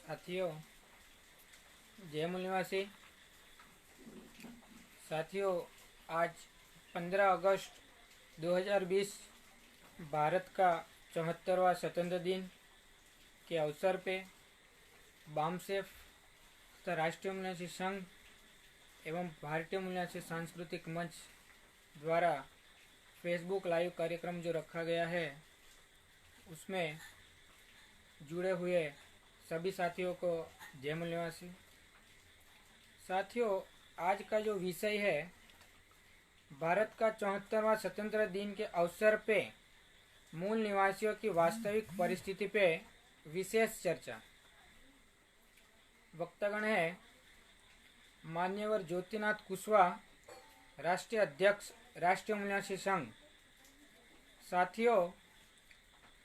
साथियों, जय मूल निवासी साथियों, आज 15 अगस्त 2020 भारत का 74वां स्वतंत्र दिन के अवसर पे बामसेफ तथा राष्ट्रीय मूल निवासी संघ एवं भारतीय मूल निवासी सांस्कृतिक मंच द्वारा फेसबुक लाइव कार्यक्रम जो रखा गया है, उसमें जुड़े हुए सभी साथियों को जय मूल निवासी। साथियों, आज का जो विषय है, भारत का 74वां स्वतंत्र दिन के अवसर पे मूल निवासियों की वास्तविक परिस्थिति पे विशेष चर्चा। वक्तागण है मान्यवर ज्योतिनाथ कुशवाहा, राष्ट्रीय अध्यक्ष राष्ट्रीय मूल निवासी संघ। साथियों,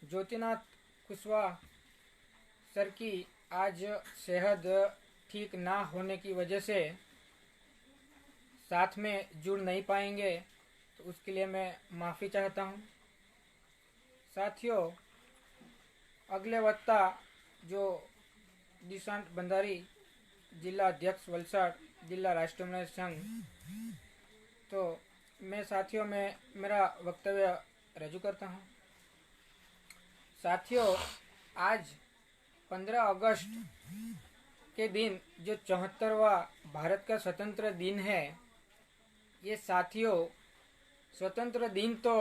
ज्योतिनाथ कुशवाहा सर की आज सेहत ठीक ना होने की वजह से साथ में जुड़ नहीं पाएंगे, तो उसके लिए मैं माफ़ी चाहता हूं। साथियों, अगले वक्ता जो दिशांत भंडारी, जिला अध्यक्ष वलसाड़, जिला राष्ट्रीय मूल निवासी संघ, तो मैं साथियों में मेरा वक्तव्य रजू करता हूं। साथियों, आज 15 अगस्त के दिन जो 74वां भारत का स्वतंत्र दिन है, ये साथियों स्वतंत्र दिन तो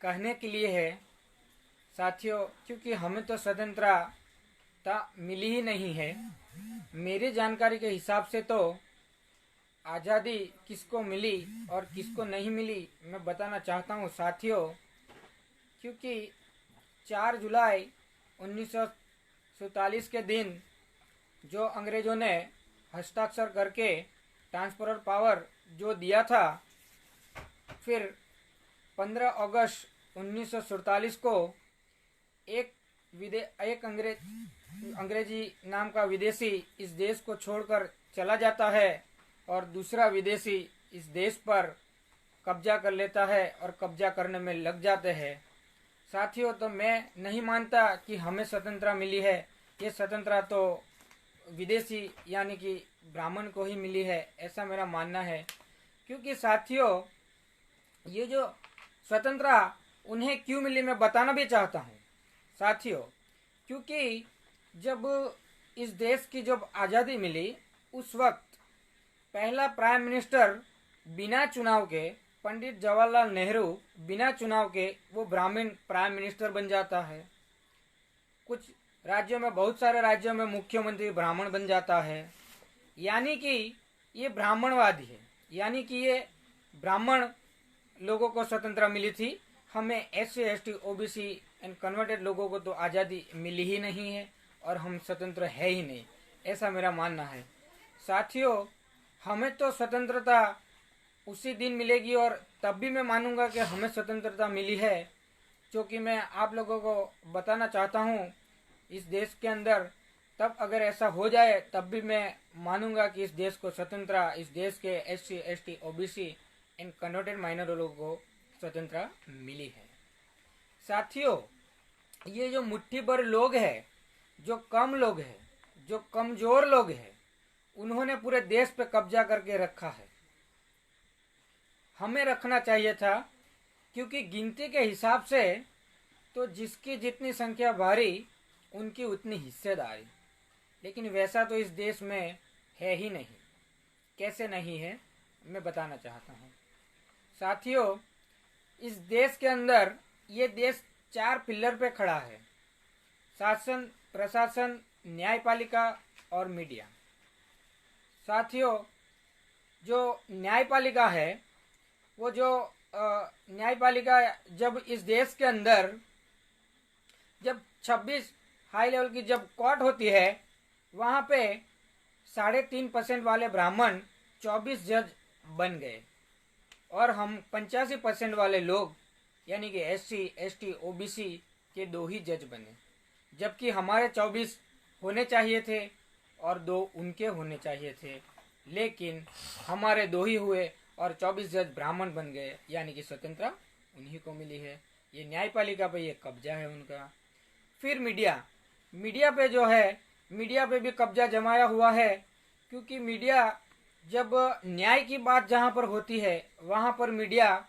कहने के लिए है साथियों, क्योंकि हमें तो स्वतंत्रता मिली ही नहीं है। मेरी जानकारी के हिसाब से तो आज़ादी किसको मिली और किसको नहीं मिली मैं बताना चाहता हूँ साथियों, क्योंकि 4 जुलाई 1947 के दिन जो अंग्रेज़ों ने हस्ताक्षर करके ट्रांसफर ऑफ पावर जो दिया था, फिर 15 अगस्त 1947 को एक अंग्रेजी नाम का विदेशी इस देश को छोड़कर चला जाता है और दूसरा विदेशी इस देश पर कब्जा कर लेता है और कब्जा करने में लग जाते हैं। साथियों, तो मैं नहीं मानता कि हमें स्वतंत्रता मिली है। ये स्वतंत्रता तो विदेशी यानी कि ब्राह्मण को ही मिली है, ऐसा मेरा मानना है। क्योंकि साथियों, ये जो स्वतंत्रता उन्हें क्यों मिली मैं बताना भी चाहता हूँ साथियों, क्योंकि जब इस देश की जब आज़ादी मिली, उस वक्त पहला प्राइम मिनिस्टर बिना चुनाव के, पंडित जवाहरलाल नेहरू बिना चुनाव के वो ब्राह्मण प्राइम मिनिस्टर बन जाता है। कुछ राज्यों में, बहुत सारे राज्यों में मुख्यमंत्री ब्राह्मण बन जाता है, यानी कि ये ब्राह्मणवादी है, यानी कि ये ब्राह्मण लोगों को स्वतंत्रता मिली थी। हमें SC ST OBC and converted लोगों को तो आज़ादी मिली ही नहीं है और हम स्वतंत्र है ही नहीं, ऐसा मेरा मानना है। साथियों, हमें तो स्वतंत्रता उसी दिन मिलेगी और तब भी मैं मानूंगा कि हमें स्वतंत्रता मिली है, जो कि मैं आप लोगों को बताना चाहता हूँ इस देश के अंदर। तब अगर ऐसा हो जाए तब भी मैं मानूंगा कि इस देश को स्वतंत्रता, इस देश के SC ST OBC and converted minor लोगों को स्वतंत्रता मिली है। साथियों, ये जो मुट्ठी भर लोग हैं, जो कम लोग हैं, जो कमजोर लोग हैं, उन्होंने पूरे देश पे कब्जा करके रखा है। हमें रखना चाहिए था, क्योंकि गिनती के हिसाब से तो जिसकी जितनी संख्या भारी उनकी उतनी हिस्सेदारी, लेकिन वैसा तो इस देश में है ही नहीं। कैसे नहीं है मैं बताना चाहता हूँ साथियों, इस देश के अंदर ये देश 4 पिलर पे खड़ा है: शासन, प्रशासन, न्यायपालिका और मीडिया। साथियों, जो न्यायपालिका है, वो जो न्यायपालिका जब इस देश के अंदर जब 26 हाई लेवल की जब कोर्ट होती है, वहाँ पे 3.5% वाले ब्राह्मण 24 जज बन गए और हम 85% वाले लोग यानी कि SC, ST, OBC के 2 ही जज बने, जबकि हमारे 24 होने चाहिए थे और 2 उनके होने चाहिए थे, लेकिन हमारे 2 ही हुए और 24 जज ब्राह्मण बन गए, यानी कि स्वतंत्रता उन्हीं को मिली है। ये न्यायपालिका पे ये कब्जा है उनका। फिर मीडिया पे जो है, मीडिया पे भी कब्जा जमाया हुआ है, क्योंकि मीडिया जब न्याय की बात जहाँ पर होती है वहाँ पर मीडिया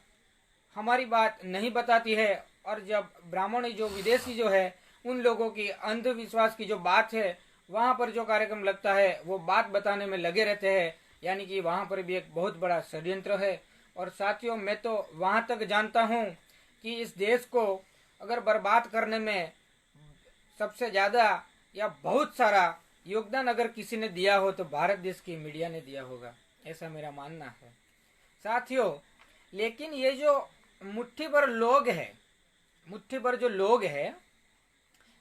हमारी बात नहीं बताती है, और जब ब्राह्मण जो विदेशी जो है उन लोगों की अंधविश्वास की जो बात है वहाँ पर जो कार्यक्रम लगता है वो बात बताने में लगे रहते हैं, यानी कि वहाँ पर भी एक बहुत बड़ा षड्यंत्र है। और साथियों, मैं तो वहाँ तक जानता हूँ कि इस देश को अगर बर्बाद करने में सबसे ज़्यादा या बहुत सारा योगदान अगर किसी ने दिया हो तो भारत देश की मीडिया ने दिया होगा, ऐसा मेरा मानना है। साथियों, लेकिन ये जो मुट्ठी भर जो लोग हैं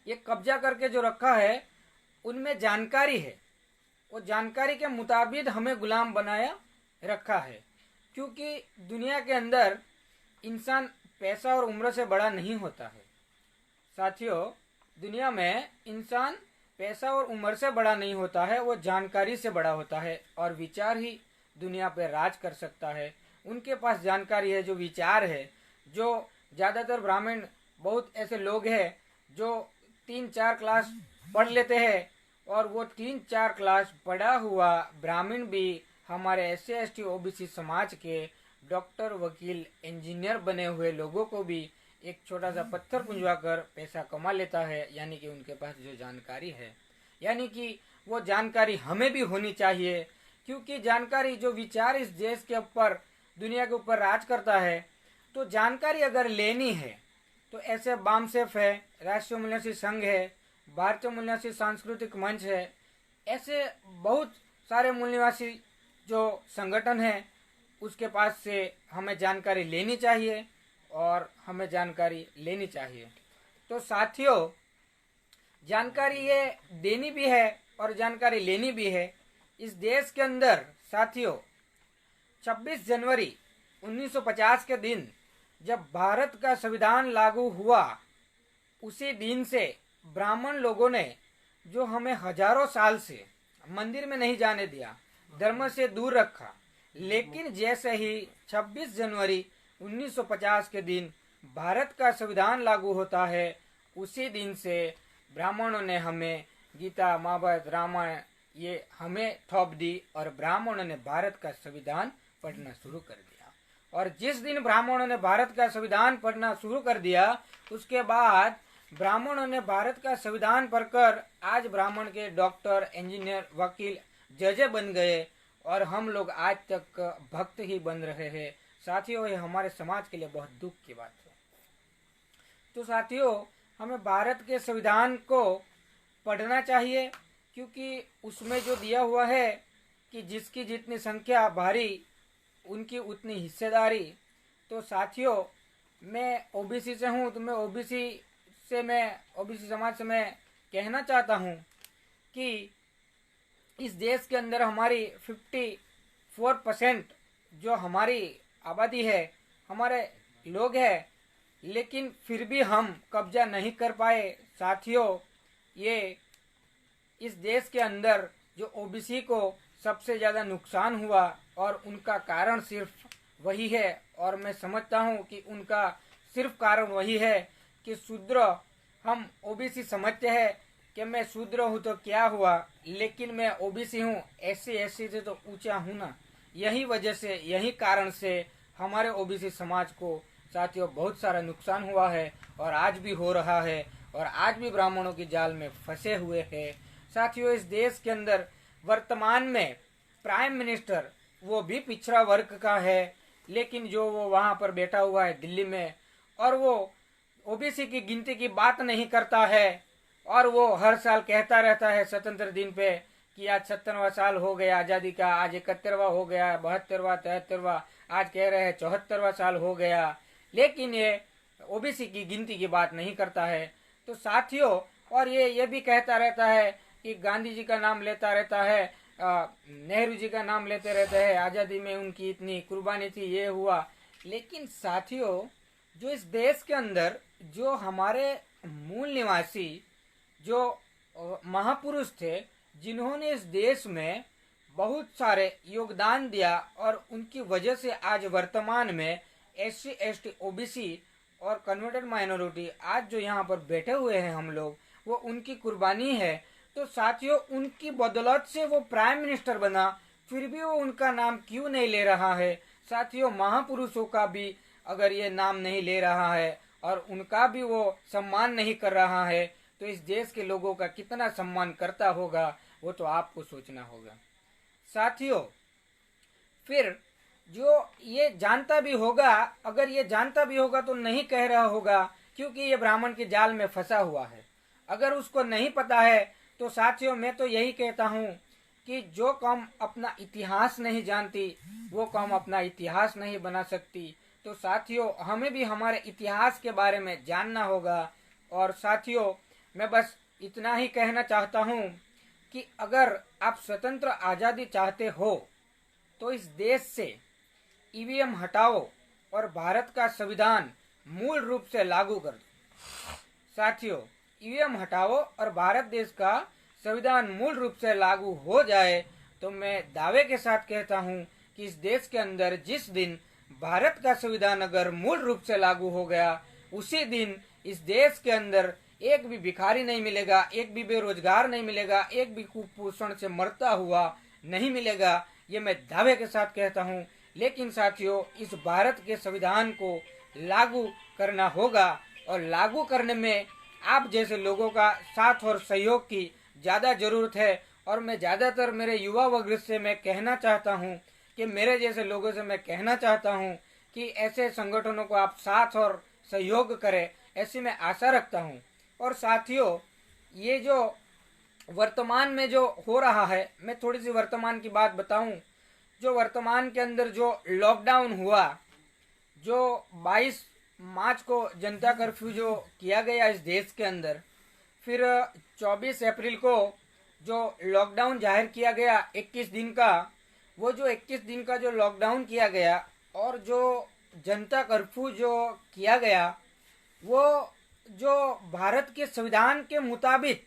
ये कब्जा करके जो रखा है, उनमें जानकारी है, वो जानकारी के मुताबिक हमें गुलाम बनाया रखा है, क्योंकि दुनिया के अंदर इंसान पैसा और उम्र से बड़ा नहीं होता है। साथियों, दुनिया में इंसान पैसा और उम्र से बड़ा नहीं होता है, वो जानकारी से बड़ा होता है, और विचार ही दुनिया पर राज कर सकता है। उनके पास जानकारी है, जो विचार है, जो ज़्यादातर ब्राह्मण बहुत ऐसे लोग हैं जो 3-4 क्लास पढ़ लेते हैं, और वो 3-4 क्लास पढ़ा हुआ ब्राह्मण भी हमारे SC, ST, OBC समाज के डॉक्टर, वकील, इंजीनियर बने हुए लोगों को भी एक छोटा सा पत्थर पुंजवा कर पैसा कमा लेता है, यानी कि उनके पास जो जानकारी है। यानी कि वो जानकारी हमें भी होनी चाहिए, क्योंकि जानकारी जो विचार इस देश के ऊपर, दुनिया के ऊपर राज करता है, तो जानकारी अगर लेनी है तो ऐसे बामसेफ है, राष्ट्रीय मूल्यवासी संघ है, भारतीय मूल्यवासी सांस्कृतिक मंच है, ऐसे बहुत सारे मूल्यवासी जो संगठन है उसके पास से हमें जानकारी लेनी चाहिए और हमें जानकारी लेनी चाहिए। तो साथियों, जानकारी ये देनी भी है और जानकारी लेनी भी है। इस देश के अंदर साथियों 26 जनवरी 1950 के दिन जब भारत का संविधान लागू हुआ, उसी दिन से ब्राह्मण लोगों ने जो हमें हजारों साल से मंदिर में नहीं जाने दिया, धर्म से दूर रखा, लेकिन जैसे ही 26 जनवरी 1950 के दिन भारत का संविधान लागू होता है, उसी दिन से ब्राह्मणों ने हमें गीता, महाभारत, रामायण ये हमें थोप दी और ब्राह्मणों ने भारत का संविधान पढ़ना शुरू कर दिया। और जिस दिन ब्राह्मणों ने भारत का संविधान पढ़ना शुरू कर दिया, उसके बाद ब्राह्मणों ने भारत का संविधान पढ़कर आज ब्राह्मण के डॉक्टर, इंजीनियर, वकील, जज बन गए, और हम लोग आज तक भक्त ही बन रहे हैं। साथियों, ये हमारे समाज के लिए बहुत दुख की बात है। तो साथियों, हमें भारत के संविधान को पढ़ना चाहिए, क्योंकि उसमें जो दिया हुआ है कि जिसकी जितनी संख्या भारी उनकी उतनी हिस्सेदारी। तो साथियों, मैं OBC से हूँ, तो मैं OBC समाज से मैं कहना चाहता हूँ कि इस देश के अंदर हमारी 54% जो हमारी आबादी है, हमारे लोग हैं, लेकिन फिर भी हम कब्जा नहीं कर पाए। साथियों, ये इस देश के अंदर जो OBC को सबसे ज़्यादा नुकसान हुआ और उनका कारण सिर्फ वही है, और मैं समझता हूँ कि उनका सिर्फ कारण वही है कि शूद्र, हम OBC समझते हैं कि मैं शूद्र हूँ तो क्या हुआ, लेकिन मैं OBC हूँ, SC से तो ऊंचा हूँ ना। यही वजह से, यही कारण से हमारे OBC समाज को साथियों बहुत सारा नुकसान हुआ है, और आज भी हो रहा है, और आज भी ब्राह्मणों की जाल में फंसे हुए हैं। साथियों, इस देश के अंदर वर्तमान में प्राइम मिनिस्टर वो भी पिछड़ा वर्ग का है, लेकिन जो वो वहां पर बैठा हुआ है दिल्ली में, और वो ओबीसी की गिनती की बात नहीं करता है, और वो हर साल कहता रहता है स्वतंत्र दिन पे कि आज 57वां साल हो गया आजादी का, आज 71वां हो गया, 72वां, 73वां, आज कह रहे हैं 74वां साल हो गया, लेकिन ये ओबीसी की गिनती की बात नहीं करता है। तो साथियों, और ये भी कहता रहता है कि गांधी जी का नाम लेता रहता है, नेहरू जी का नाम लेते रहते हैं, आज़ादी में उनकी इतनी कुर्बानी थी, ये हुआ। लेकिन साथियों, जो इस देश के अंदर जो हमारे मूल निवासी जो महापुरुष थे, जिन्होंने इस देश में बहुत सारे योगदान दिया, और उनकी वजह से आज वर्तमान में SC ST OBC और कन्वर्टेड माइनॉरिटी आज जो यहाँ पर बैठे हुए हैं हम लोग, वो उनकी कुर्बानी है। तो साथियों, उनकी बदौलत से वो प्राइम मिनिस्टर बना, फिर भी वो उनका नाम क्यों नहीं ले रहा है? साथियों, महापुरुषों का भी अगर ये नाम नहीं ले रहा है और उनका भी वो सम्मान नहीं कर रहा है, तो इस देश के लोगों का कितना सम्मान करता होगा, वो तो आपको सोचना होगा। साथियों, फिर जो ये जानता भी होगा, अगर ये जानता भी होगा तो नहीं कह रहा होगा, क्योंकि ये ब्राह्मण के जाल में फंसा हुआ है। अगर उसको नहीं पता है तो साथियों, मैं तो यही कहता हूँ कि जो कौम अपना इतिहास नहीं जानती, वो कौम अपना इतिहास नहीं बना सकती। तो साथियों, हमें भी हमारे इतिहास के बारे में जानना होगा। और साथियों, मैं बस इतना ही कहना चाहता हूँ कि अगर आप स्वतंत्र आज़ादी चाहते हो तो इस देश से ईवीएम हटाओ और भारत का संविधान मूल रूप से लागू कर दो। साथियों, ईवीएम हटाओ और भारत देश का संविधान मूल रूप से लागू हो जाए तो मैं दावे के साथ कहता हूं कि इस देश के अंदर जिस दिन भारत का संविधान अगर मूल रूप से लागू हो गया, उसी दिन इस देश के अंदर एक भी भिखारी नहीं मिलेगा, एक भी बेरोजगार नहीं मिलेगा, एक भी कुपोषण से मरता हुआ नहीं मिलेगा। ये मैं दावे के साथ कहता हूँ। लेकिन साथियों, इस भारत के संविधान को लागू करना होगा, और लागू करने में आप जैसे लोगों का साथ और सहयोग की ज़्यादा ज़रूरत है। और मैं ज़्यादातर मेरे युवा वर्ग से मैं कहना चाहता हूँ कि मेरे जैसे लोगों से मैं कहना चाहता हूँ कि ऐसे संगठनों को आप साथ और सहयोग करें, ऐसी मैं आशा रखता हूँ। और साथियों, ये जो वर्तमान में जो हो रहा है, मैं थोड़ी सी वर्तमान की बात बताऊं। जो वर्तमान के अंदर जो लॉकडाउन हुआ, जो 22 मार्च को जनता कर्फ्यू जो किया गया इस देश के अंदर, फिर 24 अप्रैल को जो लॉकडाउन जाहिर किया गया 21 दिन का, वो जो 21 दिन का जो लॉकडाउन किया गया और जो जनता कर्फ्यू जो किया गया, वो जो भारत के संविधान के मुताबिक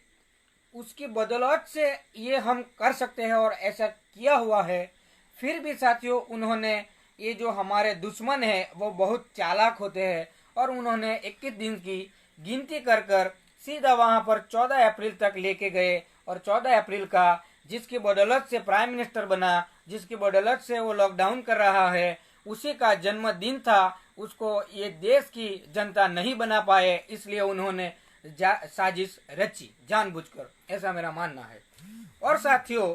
उसकी बदौलत से ये हम कर सकते हैं और ऐसा किया हुआ है। फिर भी साथियों, उन्होंने ये जो हमारे दुश्मन है वो बहुत चालाक होते हैं, और उन्होंने 21 दिन की गिनती कर कर सीधा वहां पर 14 अप्रैल तक लेके गए, और 14 अप्रैल का जिसकी बदौलत से प्राइम मिनिस्टर बना, जिसकी बदौलत से वो लॉकडाउन कर रहा है, उसी का जन्मदिन था। उसको ये देश की जनता नहीं बना पाए, इसलिए उन्होंने साजिश रची जानबूझकर, ऐसा मेरा मानना है। और साथियों,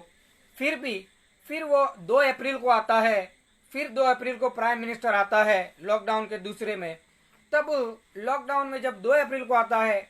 फिर वो 2 अप्रैल को आता है, फिर 2 अप्रैल को प्राइम मिनिस्टर आता है लॉकडाउन के दूसरे में। तब लॉकडाउन में जब 2 अप्रैल को आता है,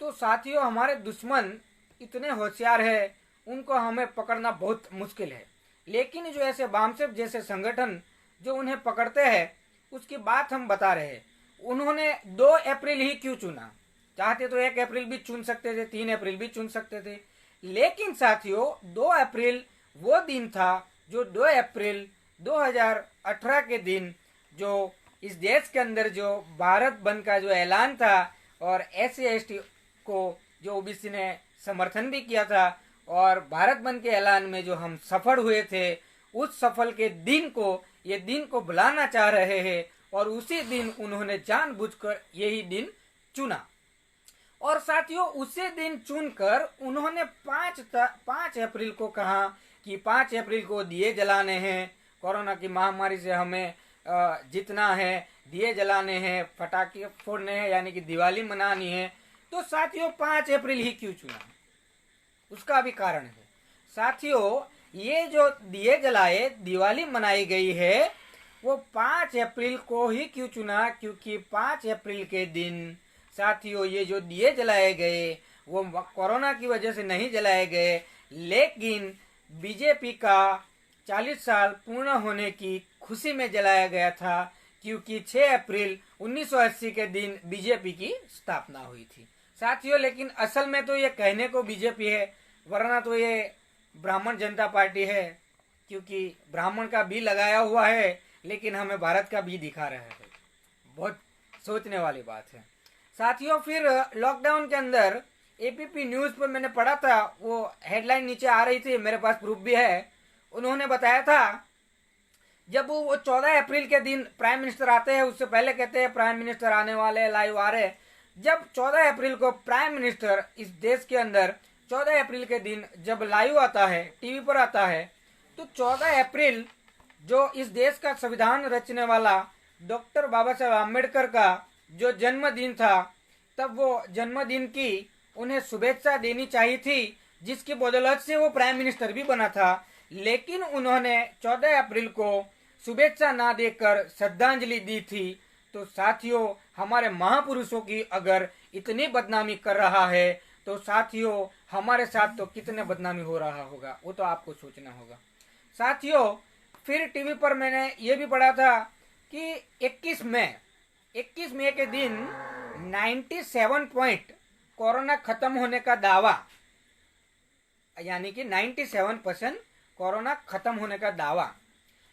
तो साथियों, हमारे दुश्मन इतने होशियार है, उनको हमें पकड़ना बहुत मुश्किल है। लेकिन जो ऐसे वामसेफ जैसे संगठन जो उन्हें पकड़ते हैं, उसकी बात हम बता रहे हैं। उन्होंने 2 अप्रैल ही क्यों चुना? चाहते तो 1 अप्रैल भी चुन सकते थे, 3 अप्रैल भी चुन सकते थे। लेकिन साथियों, 2 अप्रैल वो दिन था जो 2 अप्रैल 2018 के दिन जो इस देश के अंदर जो भारत बंद का जो ऐलान था, और SC ST को जो ओबीसी ने समर्थन भी किया था, और भारत बंद के ऐलान में जो हम सफल हुए थे, उस सफल के दिन को, ये दिन को बुलाना चाह रहे हैं। और उसी दिन उन्होंने जानबूझकर यही दिन चुना। और साथियों, उसी दिन चुनकर उन्होंने 5 अप्रैल को कहा कि 5 अप्रैल को दिए जलाने हैं, कोरोना की महामारी से हमें जितना है, दिए जलाने हैं, पटाखे फोड़ने हैं, यानी कि दिवाली मनानी है। तो साथियों, 5 अप्रैल ही क्यों चुना? उसका भी कारण है। साथियों, ये जो दिए जलाए दिवाली मनाई गई है, वो 5 अप्रैल को ही क्यों चुना? क्योंकि 5 अप्रैल के दिन साथियों ये जो दिए जलाए गए वो कोरोना की वजह से नहीं जलाए गए, लेकिन बीजेपी का 40 साल पूर्ण होने की खुशी में जलाया गया था, क्योंकि 6 अप्रैल 1980 के दिन बीजेपी की स्थापना हुई थी साथियों। लेकिन असल में तो ये कहने को बीजेपी है, वरना तो ये ब्राह्मण जनता पार्टी है, क्योंकि ब्राह्मण का बी लगाया हुआ है लेकिन हमें भारत का बी दिखा रहा है। बहुत सोचने वाली बात है साथियों। फिर लॉकडाउन के अंदर एपीपी न्यूज पर मैंने पढ़ा था, वो हेडलाइन नीचे आ रही थी, मेरे पास प्रूफ भी है। उन्होंने बताया था जब वो 14 अप्रैल के दिन प्राइम मिनिस्टर आते हैं, उससे पहले कहते हैं प्राइम मिनिस्टर आने वाले, लाइव आ रहे। जब 14 अप्रैल को प्राइम मिनिस्टर इस देश के अंदर 14 अप्रैल के दिन जब लाइव आता है, टीवी पर आता है, तो 14 अप्रैल जो इस देश का संविधान रचने वाला डॉक्टर बाबा साहब आम्बेडकर का जो जन्मदिन था, तब वो जन्मदिन की उन्हें शुभेच्छा देनी चाहिए थी, जिसकी बदौलत से वो प्राइम मिनिस्टर भी बना था। लेकिन उन्होंने 14 अप्रैल को शुभेच्छा ना देकर श्रद्धांजलि दी थी। तो साथियों, हमारे महापुरुषों की अगर इतनी बदनामी कर रहा है तो साथियों हमारे साथ तो कितने बदनामी हो रहा होगा, वो तो आपको सोचना होगा साथियों। फिर टीवी पर मैंने ये भी पढ़ा था कि 21 मई के दिन 97 पॉइंट कोरोना खत्म होने का दावा, यानी कि 97% कोरोना खत्म होने का दावा,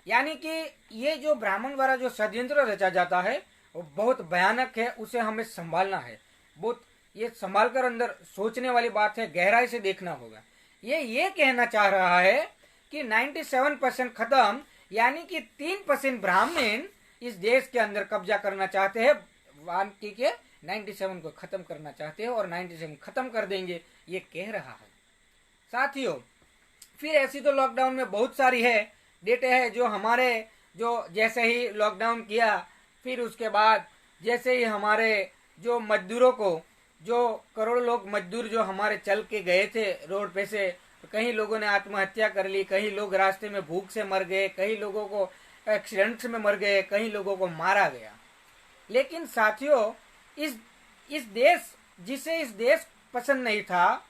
यानी कि ये जो ब्राह्मण द्वारा जो षड्यंत्र रचा जाता है वो बहुत भयानक है, उसे हमें संभालना है। बहुत ये संभाल कर अंदर सोचने वाली बात है, गहराई से देखना होगा। ये कहना चाह रहा है कि 97% खत्म, यानी कि 3% ब्राह्मण इस देश के अंदर कब्जा करना चाहते हैं, वाल्मीकि के 97 को खत्म करना चाहते हैं और 97 खत्म कर देंगे, ये कह रहा है साथियों। फिर ऐसी तो लॉकडाउन में बहुत सारी है डेटे है, जो हमारे जो जैसे ही लॉकडाउन किया, फिर उसके बाद जैसे ही हमारे जो मजदूरों को, जो करोड़ों लोग मजदूर जो हमारे चल के गए थे रोड पे से, कहीं लोगों ने आत्महत्या कर ली, कहीं लोग रास्ते में भूख से मर गए, कहीं लोगों को एक्सीडेंट्स में मर गए, कहीं लोगों को मारा गया। लेकिन साथियों इस देश, जिसे इस देश पसंद नहीं था,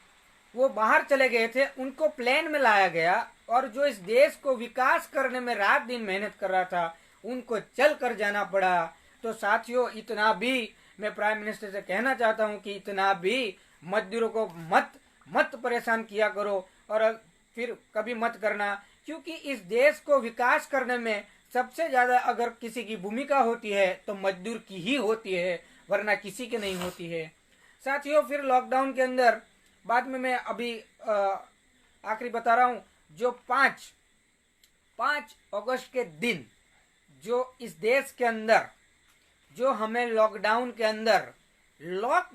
वो बाहर चले गए थे, उनको प्लेन में लाया गया, और जो इस देश को विकास करने में रात दिन मेहनत कर रहा था उनको चल कर जाना पड़ा। तो साथियों इतना भी मैं प्राइम मिनिस्टर से कहना चाहता हूं कि इतना भी मजदूरों को मत परेशान किया करो, और फिर कभी मत करना, क्योंकि इस देश को विकास करने में सबसे ज्यादा अगर किसी की भूमिका होती है तो मजदूर की ही होती है, वरना किसी की नहीं होती है साथियों। फिर लॉकडाउन के अंदर बाद में मैं अभी आखिरी बता रहा हूँ, जो 5 अगस्त के दिन जो इस देश के अंदर जो हमें लॉकडाउन के अंदर लॉक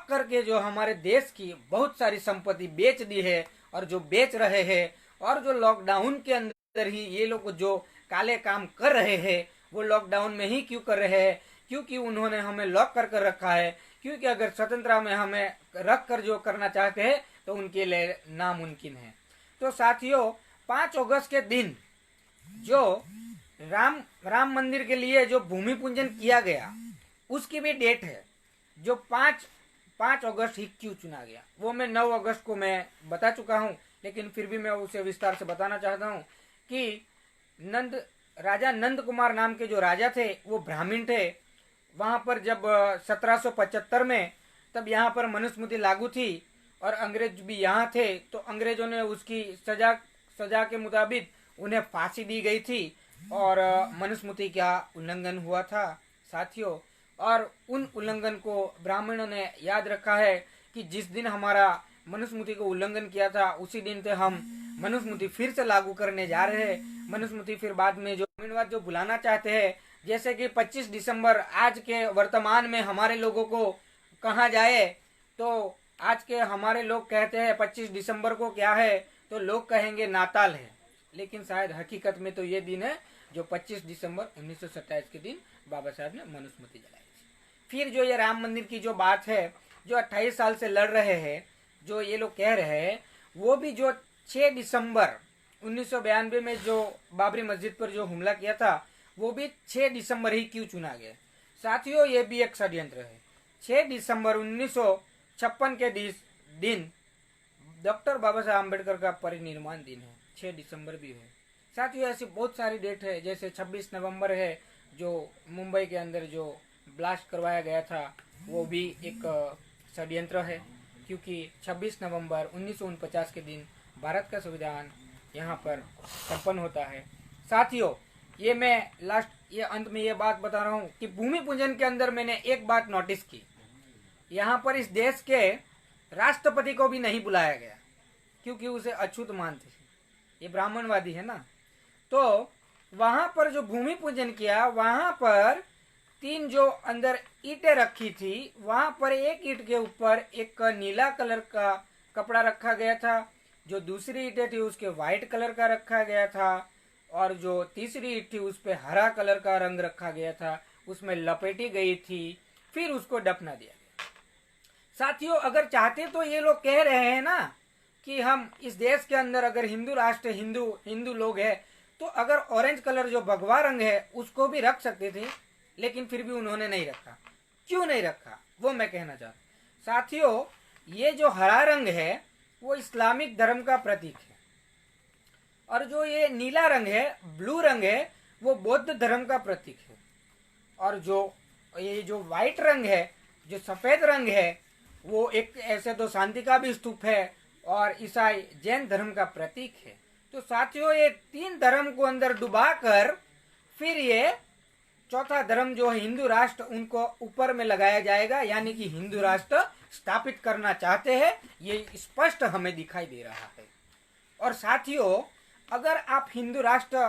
करके जो हमारे देश की बहुत सारी संपत्ति बेच दी है, और जो बेच रहे हैं, और जो लॉकडाउन के अंदर ही ये लोग जो काले काम कर रहे हैं, वो लॉकडाउन में ही क्यों कर रहे हैं? क्योंकि उन्होंने हमें लॉक कर रखा है, क्योंकि अगर स्वतंत्रता में हमें रख कर जो करना चाहते हैं तो उनके लिए नामुमकिन है। तो साथियों 5 अगस्त के दिन जो राम मंदिर के लिए जो भूमि पूजन किया गया, उसकी भी डेट है, जो 5 अगस्त ही क्यों चुना गया, वो मैं 9 अगस्त को मैं बता चुका हूँ, लेकिन फिर भी मैं उसे विस्तार से बताना चाहता हूँ कि राजा नंद कुमार नाम के जो राजा थे वो ब्राह्मण थे। वहां पर जब 1775 में तब यहाँ पर मनुस्मृति लागू थी और अंग्रेज भी यहाँ थे, तो अंग्रेजों ने उसकी सजा के मुताबिक उन्हें फांसी दी गई थी और मनुस्मृति का उल्लंघन हुआ था साथियों। और उन उल्लंघन को ब्राह्मणों ने याद रखा है कि जिस दिन हमारा मनुस्मृति को उल्लंघन किया था उसी दिन से हम मनुस्मृति फिर से लागू करने जा रहे हैं। मनुस्मृति फिर बाद में जो बुलाना चाहते हैं, जैसे कि 25 दिसंबर आज के वर्तमान में हमारे लोगों को कहा जाए तो आज के हमारे लोग कहते हैं 25 दिसंबर को क्या है, तो लोग कहेंगे नाताल है, लेकिन शायद हकीकत में तो ये दिन है जो 25 दिसंबर 1927 के दिन बाबा साहब ने मनुस्मृति जलाई थी। फिर जो ये राम मंदिर की जो बात है, जो 28 साल से लड़ रहे हैं, जो ये लोग कह रहे हैं, वो भी जो 6 दिसंबर 1992 में जो बाबरी मस्जिद पर जो हमला किया था, वो भी 6 दिसंबर ही क्यों चुना गया? साथियों, ये भी एक षड्यंत्र है। 6 दिसंबर 1956 के दिन डॉक्टर बाबा साहब अम्बेडकर का परिनिर्वाण दिन है। 6 दिसंबर भी है। साथियों, ऐसी बहुत सारी डेट है, जैसे 26 नवंबर है, जो मुंबई के अंदर जो ब्लास्ट करवाया गया था, वो भी एक षड्यंत्र है, क्योंकि 26 नवंबर 1949 के दिन भारत का संविधान यहाँ पर संपन्न होता है। साथियों, ये मैं ये अंत में ये बात बता रहा हूँ कि भूमि पूजन के अंदर मैंने एक बात नोटिस की, यहाँ पर इस देश के राष्ट्रपति को भी नहीं बुलाया गया, क्योंकि उसे अछूत मानते, ये ब्राह्मणवादी है ना। तो वहां पर जो भूमि पूजन किया, वहां पर 3 जो अंदर ईंटें रखी थी, वहां पर एक ईंट के ऊपर एक नीला कलर का कपड़ा रखा गया था, जो दूसरी ईंटें थी उसके व्हाइट कलर का रखा गया था, और जो तीसरी ईंट थी उस पे हरा कलर का रंग रखा गया था, उसमें लपेटी गई थी, फिर उसको दफना दिया गया। साथियों, अगर चाहते तो ये लोग कह रहे हैं ना कि हम इस देश के अंदर अगर हिंदू राष्ट्र, हिंदू लोग है, तो अगर ऑरेंज कलर जो भगवा रंग है उसको भी रख सकते थे, लेकिन फिर भी उन्होंने नहीं रखा। क्यों नहीं रखा, वो मैं कहना चाहता हूँ। साथियों, ये जो हरा रंग है वो इस्लामिक धर्म का प्रतीक है, और जो ये नीला रंग है, ब्लू रंग है, वो बौद्ध धर्म का प्रतीक है, और ये जो व्हाइट रंग है, जो सफेद रंग है, वो एक ऐसे तो शांति का भी स्तूप है और ईसाई जैन धर्म का प्रतीक है। तो साथियों, ये 3 धर्म को अंदर डुबाकर फिर ये चौथा धर्म जो है हिंदू राष्ट्र, उनको ऊपर में लगाया जाएगा, यानी कि हिंदू राष्ट्र स्थापित करना चाहते हैं, ये स्पष्ट हमें दिखाई दे रहा है। और साथियों, अगर आप हिंदू राष्ट्र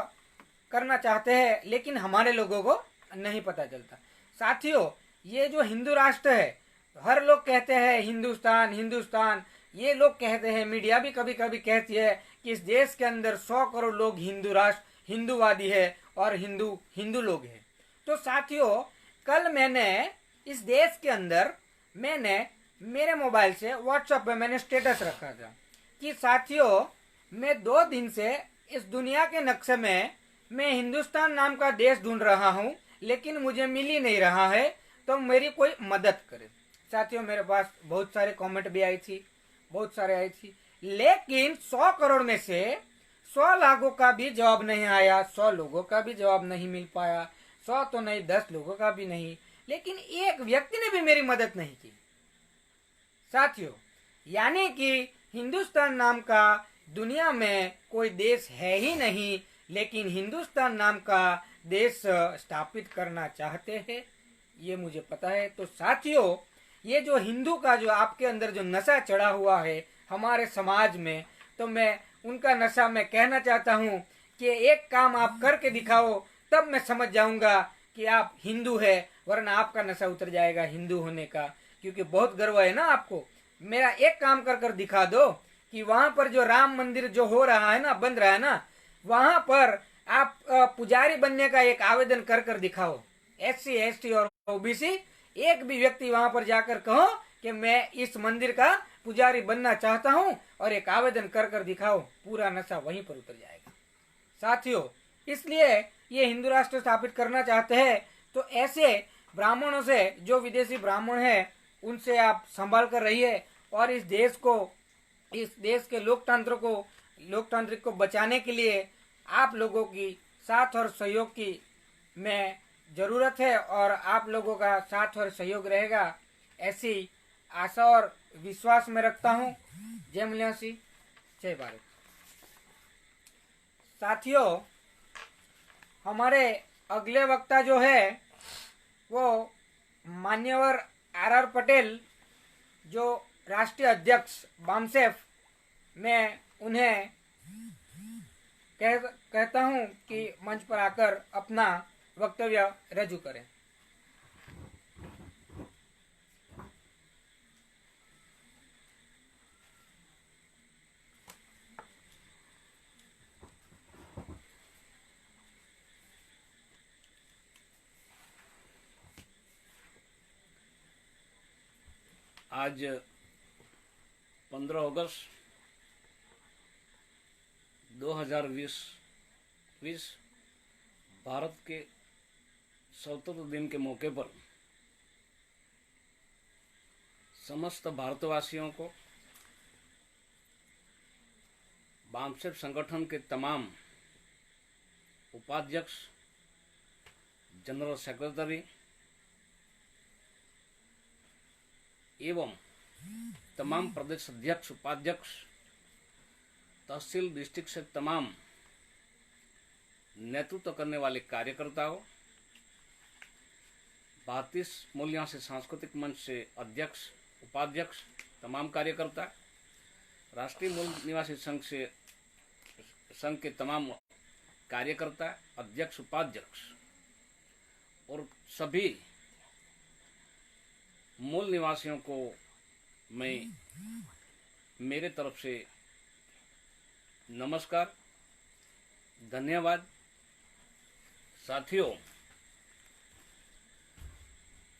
करना चाहते हैं, लेकिन हमारे लोगों को नहीं पता चलता। साथियों, ये जो हिंदू राष्ट्र है, हर लोग कहते हैं हिंदुस्तान हिंदुस्तान, ये लोग कहते हैं, मीडिया भी कभी कभी कहती है कि इस देश के अंदर 100 करोड़ लोग हिंदू राष्ट्र, हिंदूवादी है और हिंदू लोग हैं। तो साथियों, कल मैंने इस देश के अंदर मेरे मोबाइल से व्हाट्सएप पे मैंने स्टेटस रखा था कि साथियों, मैं 2 दिन से इस दुनिया के नक्शे में मैं हिंदुस्तान नाम का देश ढूंढ रहा हूँ, लेकिन मुझे मिल ही नहीं रहा है, तो मेरी कोई मदद करे। साथियों, मेरे पास बहुत सारे कमेंट भी आई थी, बहुत सारे आई थी, लेकिन 100 करोड़ में से 100 लाखों का भी जवाब नहीं आया, 100 लोगों का भी जवाब नहीं मिल पाया, 100 तो नहीं 10 लोगों का भी नहीं, लेकिन एक व्यक्ति ने भी मेरी मदद नहीं की। साथियों, यानी कि हिंदुस्तान नाम का दुनिया में कोई देश है ही नहीं, लेकिन हिंदुस्तान नाम का देश स्थापित करना चाहते हैं, ये मुझे पता है। तो साथियों, ये जो हिंदू का जो आपके अंदर जो नशा चढ़ा हुआ है हमारे समाज में, तो मैं उनका नशा मैं कहना चाहता हूँ कि एक काम आप करके दिखाओ, तब मैं समझ जाऊंगा कि आप हिंदू है, वरना आपका नशा उतर जाएगा हिंदू होने का, क्योंकि बहुत गर्व है ना आपको। मेरा एक काम कर दिखा दो कि वहां पर जो राम मंदिर जो हो रहा है ना, बन रहा है ना, वहां पर आप पुजारी बनने का एक आवेदन कर दिखाओ। SC ST और OBC एक भी व्यक्ति वहां पर जाकर कहो कि मैं इस मंदिर का पुजारी बनना चाहता हूं, और एक आवेदन कर दिखाओ, पूरा नशा वहीं पर उतर जाएगा। साथियों, इसलिए ये हिंदू राष्ट्र स्थापित करना चाहते हैं, तो ऐसे ब्राह्मणों से, जो विदेशी ब्राह्मण हैं, उनसे आप संभाल कर रहिए, और इस देश के लोकतांत्रिक को बचाने के लिए आप लोगों की साथ और सहयोग की मैं जरूरत है, और आप लोगों का साथ और सहयोग रहेगा, ऐसी आशा और विश्वास में रखता हूँ। जय मल्यासी, जय भारत। साथियों, हमारे अगले वक्ता जो है वो मान्यवर RR पटेल, जो राष्ट्रीय अध्यक्ष बामसेफ, मैं उन्हें कहता हूं कि मंच पर आकर अपना वक्तव्य रजू करें। आज 15 अगस्त 2020 भारत के स्वतंत्र दिन के मौके पर समस्त भारतवासियों को, बामसेफ संगठन के तमाम उपाध्यक्ष, जनरल सेक्रेटरी एवं तमाम प्रदेश अध्यक्ष, उपाध्यक्ष, तहसील डिस्ट्रिक्ट से तमाम नेतृत्व करने वाले कार्यकर्ताओं, भारतीय मूल निवासी सांस्कृतिक मंच से अध्यक्ष, उपाध्यक्ष, तमाम कार्यकर्ता, राष्ट्रीय मूल निवासी संघ के तमाम कार्यकर्ता, अध्यक्ष, उपाध्यक्ष और सभी मूल निवासियों को मैं मेरे तरफ से नमस्कार, धन्यवाद। साथियों,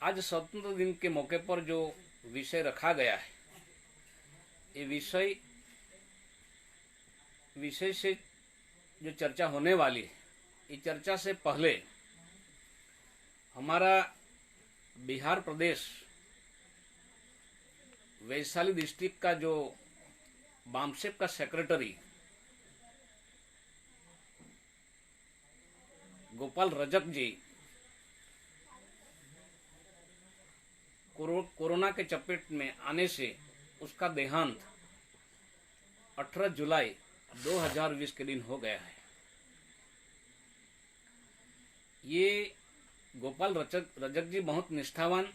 आज स्वतंत्र दिन के मौके पर जो विषय रखा गया है, ये विषय से जो चर्चा होने वाली है, ये चर्चा से पहले हमारा बिहार प्रदेश वैशाली डिस्ट्रिक्ट का जो बामसेफ का सेक्रेटरी गोपाल रजक जी कोरोना के चपेट में आने से उसका देहांत 18 जुलाई 2020 के दिन हो गया है। ये गोपाल रजक जी बहुत निष्ठावान,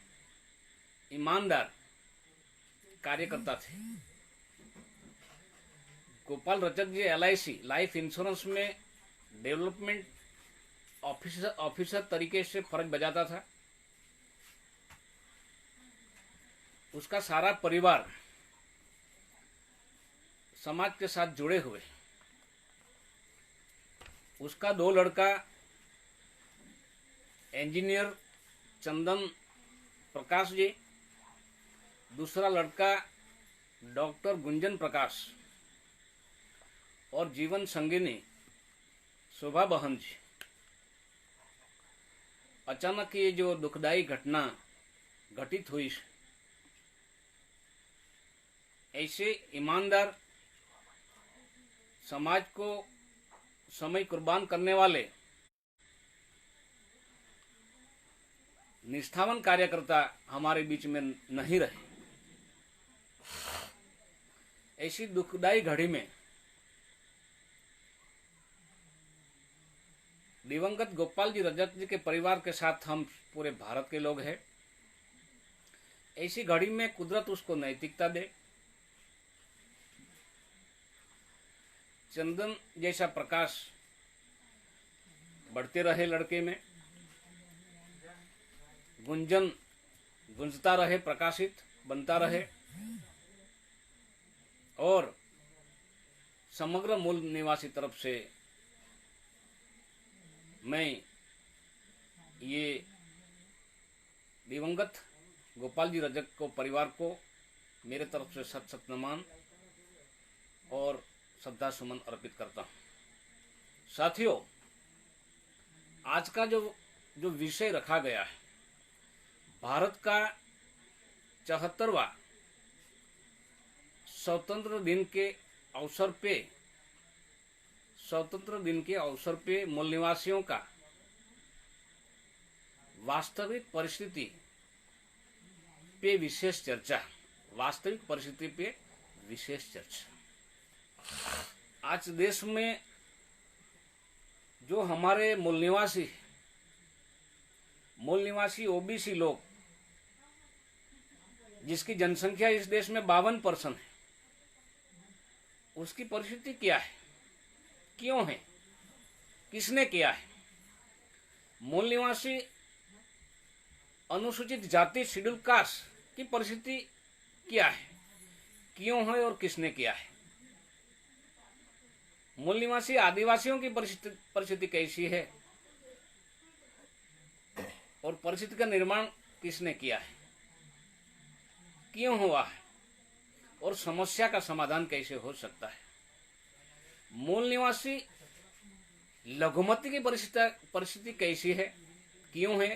ईमानदार कार्यकर्ता थे। गोपाल रजक जी LIC लाइफ इंश्योरेंस में डेवलपमेंट ऑफिसर तरीके से फर्ज बजाता था। उसका सारा परिवार समाज के साथ जुड़े हुए। उसका 2 लड़का इंजीनियर चंदन प्रकाश जी, दूसरा लड़का डॉक्टर गुंजन प्रकाश और जीवन संगिनी शोभा बहन जी। अचानक ये जो दुखदाई घटना घटित हुई, ऐसे ईमानदार, समाज को समय कुर्बान करने वाले निष्ठावान कार्यकर्ता हमारे बीच में नहीं रहे। ऐसी दुखदाई घड़ी में दिवंगत गोपाल जी रजक जी के परिवार के साथ हम पूरे भारत के लोग हैं। ऐसी घड़ी में कुदरत उसको नैतिकता दे, चंदन जैसा प्रकाश बढ़ते रहे लड़के में, गुंजन गुंजता रहे, प्रकाशित बनता रहे और समग्र मूल निवासी तरफ से मैं ये दिवंगत गोपाल जी रजक को परिवार को मेरे तरफ से सत सत नमन और श्रद्धा सुमन अर्पित करता हूँ। साथियों, आज का जो विषय रखा गया है, भारत का 74वां स्वतंत्र दिन के अवसर पे मूल निवासियों का वास्तविक परिस्थिति पे विशेष चर्चा। आज देश में जो हमारे मूल निवासी ओबीसी लोग, जिसकी जनसंख्या इस देश में 52% है, उसकी परिस्थिति क्या है, क्यों है, किसने किया है? मूल निवासी अनुसूचित जाति शेड्यूल कास्ट की परिस्थिति क्या है, क्यों है और किसने किया है? मूल निवासी आदिवासियों की परिस्थिति कैसी है और परिस्थिति का निर्माण किसने किया है, क्यों हुआ है और समस्या का समाधान कैसे हो सकता है? मूल निवासी लघुमती की परिस्थिति कैसी है, क्यों है,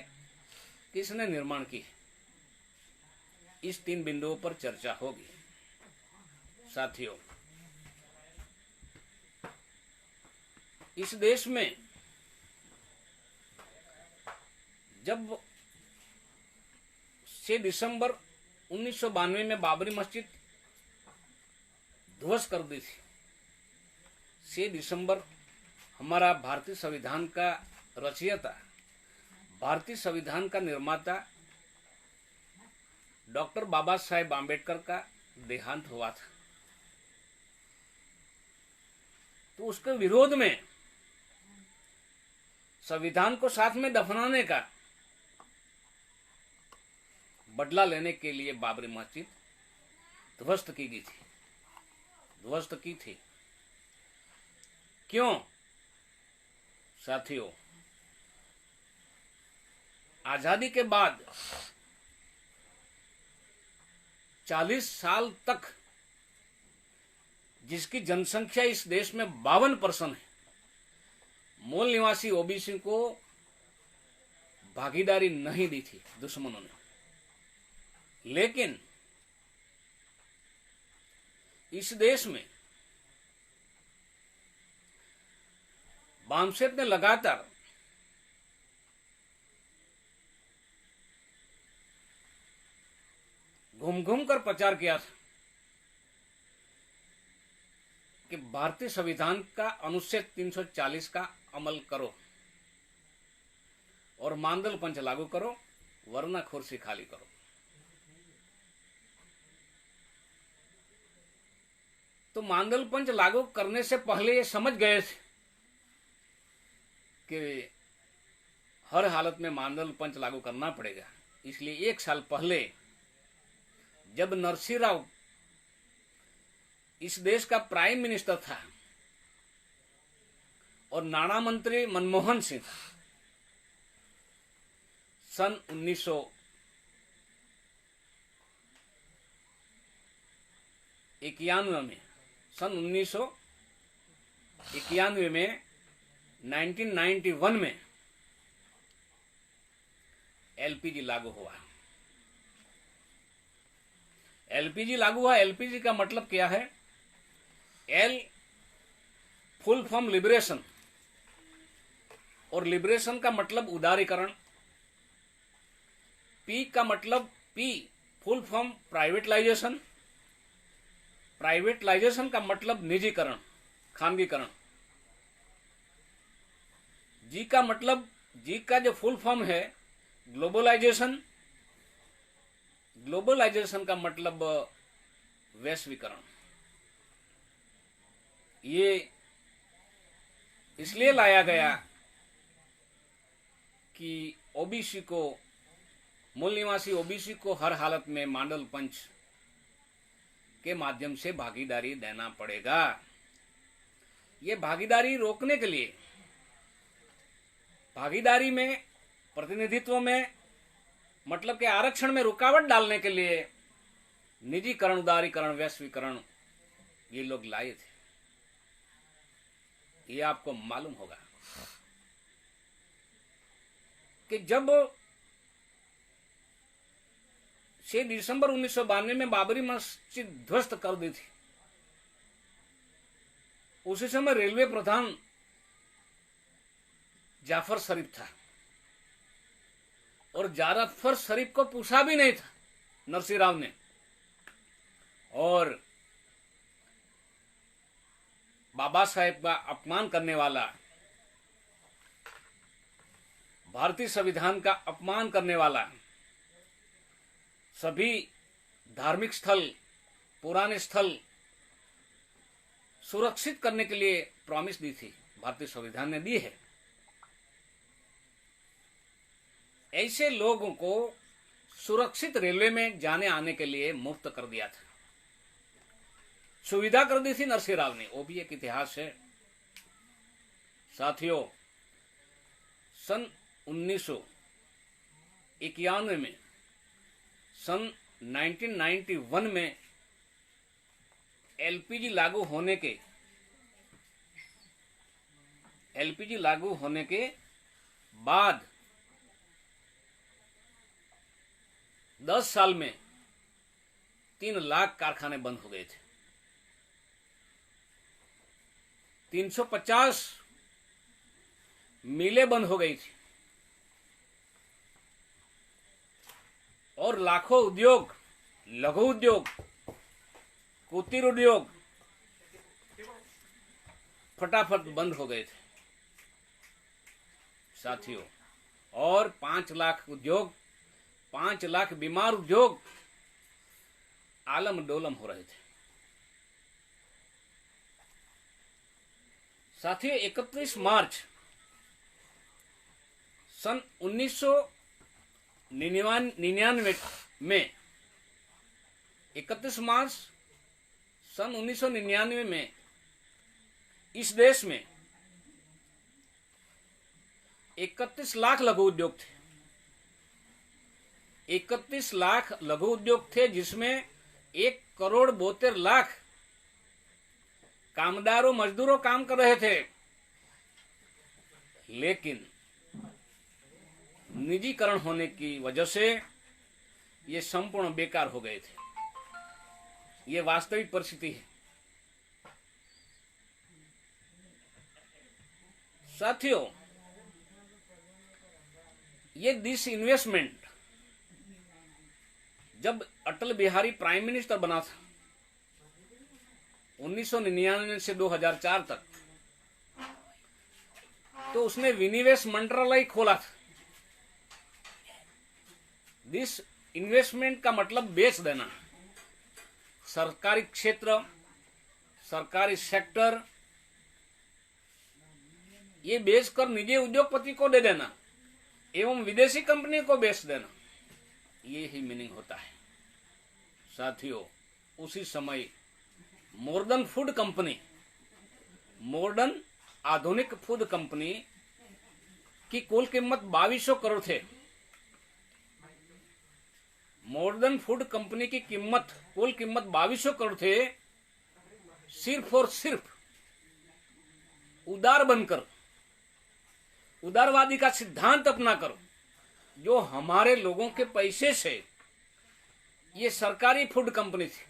किसने निर्माण की है, इस 3 बिंदुओं पर चर्चा होगी। साथियों, इस देश में जब 6 दिसंबर 1992 में बाबरी मस्जिद ध्वस्त कर दी थी। 6 दिसंबर हमारा भारतीय संविधान का रचयिता, भारतीय संविधान का निर्माता डॉक्टर बाबा साहेब आम्बेडकर का देहांत हुआ था। तो उसके विरोध में संविधान को साथ में दफनाने का बदला लेने के लिए बाबरी मस्जिद ध्वस्त की गई थी, ध्वस्त की थी। क्यों? साथियों, आजादी के बाद 40 साल तक जिसकी जनसंख्या इस देश में 52% है, मूल निवासी ओबीसी को भागीदारी नहीं दी थी दुश्मनों ने। लेकिन इस देश में बामसेट ने लगातार घूम घूम कर प्रचार किया था कि भारतीय संविधान का अनुच्छेद 340 का अमल करो और मानदल पंच लागू करो, वरना कुर्सी खाली करो। तो मानदल पंच लागू करने से पहले ये समझ गए थे कि हर हालत में मानदल पंच लागू करना पड़ेगा। इसलिए 1 साल पहले जब नरसिंह राव इस देश का प्राइम मिनिस्टर था और नाणा मंत्री मनमोहन सिंह सन 1991 में 1991 में एलपीजी लागू हुआ। एलपीजी लागू हुआ। एलपीजी का मतलब क्या है? एल फुल फॉर्म लिबरेशन, और लिबरेशन का मतलब उदारीकरण। पी का मतलब पी फुल फॉर्म प्राइवेटलाइजेशन, प्राइवेटलाइजेशन का मतलब निजीकरण, खानगीकरण। जी का मतलब, जी का जो फुल फॉर्म है ग्लोबलाइजेशन, ग्लोबलाइजेशन का मतलब वैश्वीकरण। ये इसलिए लाया गया कि ओबीसी को, मूल निवासी ओबीसी को हर हालत में मांडल पंच के माध्यम से भागीदारी देना पड़ेगा। ये भागीदारी रोकने के लिए, भागीदारी में, प्रतिनिधित्व में, मतलब कि आरक्षण में रुकावट डालने के लिए निजीकरण, उदारीकरण, वैश्वीकरण ये लोग लाए थे। ये आपको मालूम होगा कि जब 6 दिसंबर 1992 में बाबरी मस्जिद ध्वस्त कर दी थी, उसी समय रेलवे प्रधान जाफर शरीफ था, और जाफर शरीफ को पूछा भी नहीं था नरसिंह राव ने, और बाबा साहेब का अपमान करने वाला, भारतीय संविधान का अपमान करने वाला, सभी धार्मिक स्थल, पुराने स्थल सुरक्षित करने के लिए प्रॉमिस दी थी, भारतीय संविधान ने दी है। ऐसे लोगों को सुरक्षित रेलवे में जाने आने के लिए मुक्त कर दिया था, सुविधा कर दी थी नरसिंह राव ने। वो भी एक इतिहास है। साथियों, सन 1991 में, सन 1991 में एलपीजी लागू होने के बाद 10 साल में 3 लाख कारखाने बंद हो गए थे। 350 मिलें बंद हो गई थी और लाखों उद्योग, लघु उद्योग, कुटीर उद्योग फटाफट बंद हो गए थे साथियों। और 5 लाख उद्योग, 5 लाख बीमार उद्योग आलम डोलम हो रहे थे साथियों। 31 मार्च सन 1999 में 31 मार्च सन 1999 में इस देश में 31 लाख लघु उद्योग थे। 31 लाख लघु उद्योग थे जिसमें 1,72,00,000 कामदारों, मजदूरों काम कर रहे थे। लेकिन निजीकरण होने की वजह से ये संपूर्ण बेकार हो गए थे। ये वास्तविक परिस्थिति है साथियों। ये दिस इन्वेस्टमेंट जब अटल बिहारी प्राइम मिनिस्टर बना था 1999 से 2004 तक, तो उसने विनिवेश मंत्रालय खोला था। दिस इन्वेस्टमेंट का मतलब बेच देना, सरकारी क्षेत्र, सरकारी सेक्टर ये बेचकर निजी उद्योगपति को दे देना एवं विदेशी कंपनी को बेच देना, ये ही मीनिंग होता है साथियों। उसी समय मॉडर्न फूड कंपनी, मॉडर्न आधुनिक फूड कंपनी की कुल कीमत 2200 करोड़ थे। मॉडर्न फूड कंपनी की कुल कीमत 2200 करोड़ थे। सिर्फ और सिर्फ उदार बनकर, उदारवादी का सिद्धांत अपनाकर, जो हमारे लोगों के पैसे से ये सरकारी फूड कंपनी थी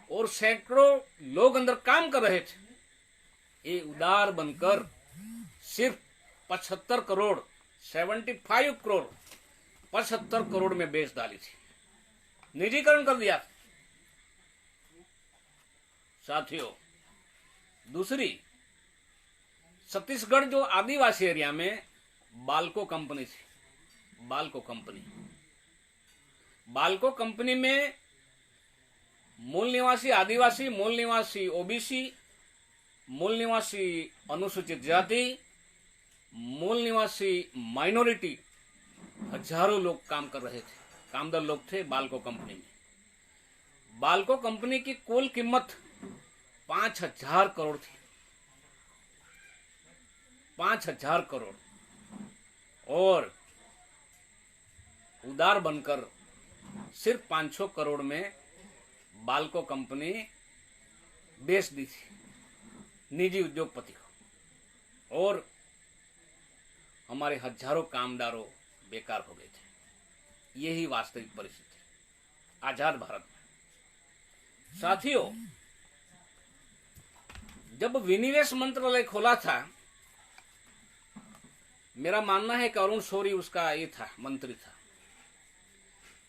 और सैकड़ों लोग अंदर काम कर रहे थे, ये उदार बनकर सिर्फ 75 करोड़ 75 करोड़ 75 करोड़ में बेच डाली थी, निजीकरण कर दिया साथियों। दूसरी, छत्तीसगढ़ जो आदिवासी एरिया में बाल्को कंपनी थी, बाल्को कंपनी में मूल निवासी आदिवासी, मूल निवासी ओबीसी, मूल निवासी अनुसूचित जाति, मूल निवासी माइनॉरिटी, हजारों लोग काम कर रहे थे, कामदार लोग थे बाल्को कंपनी में। बाल्को कंपनी की कुल कीमत 5,000 करोड़ थी, 5,000 करोड़, और उदार बनकर सिर्फ 500 करोड़ में बाल्को कंपनी बेच दी थी निजी उद्योगपति को, और हमारे हजारों कामदारों बेकार हो गए थे। यही वास्तविक परिस्थिति आजाद भारत में साथियों। जब विनिवेश मंत्रालय खोला था, मेरा मानना है कि अरुण शौरी उसका ये था, मंत्री था।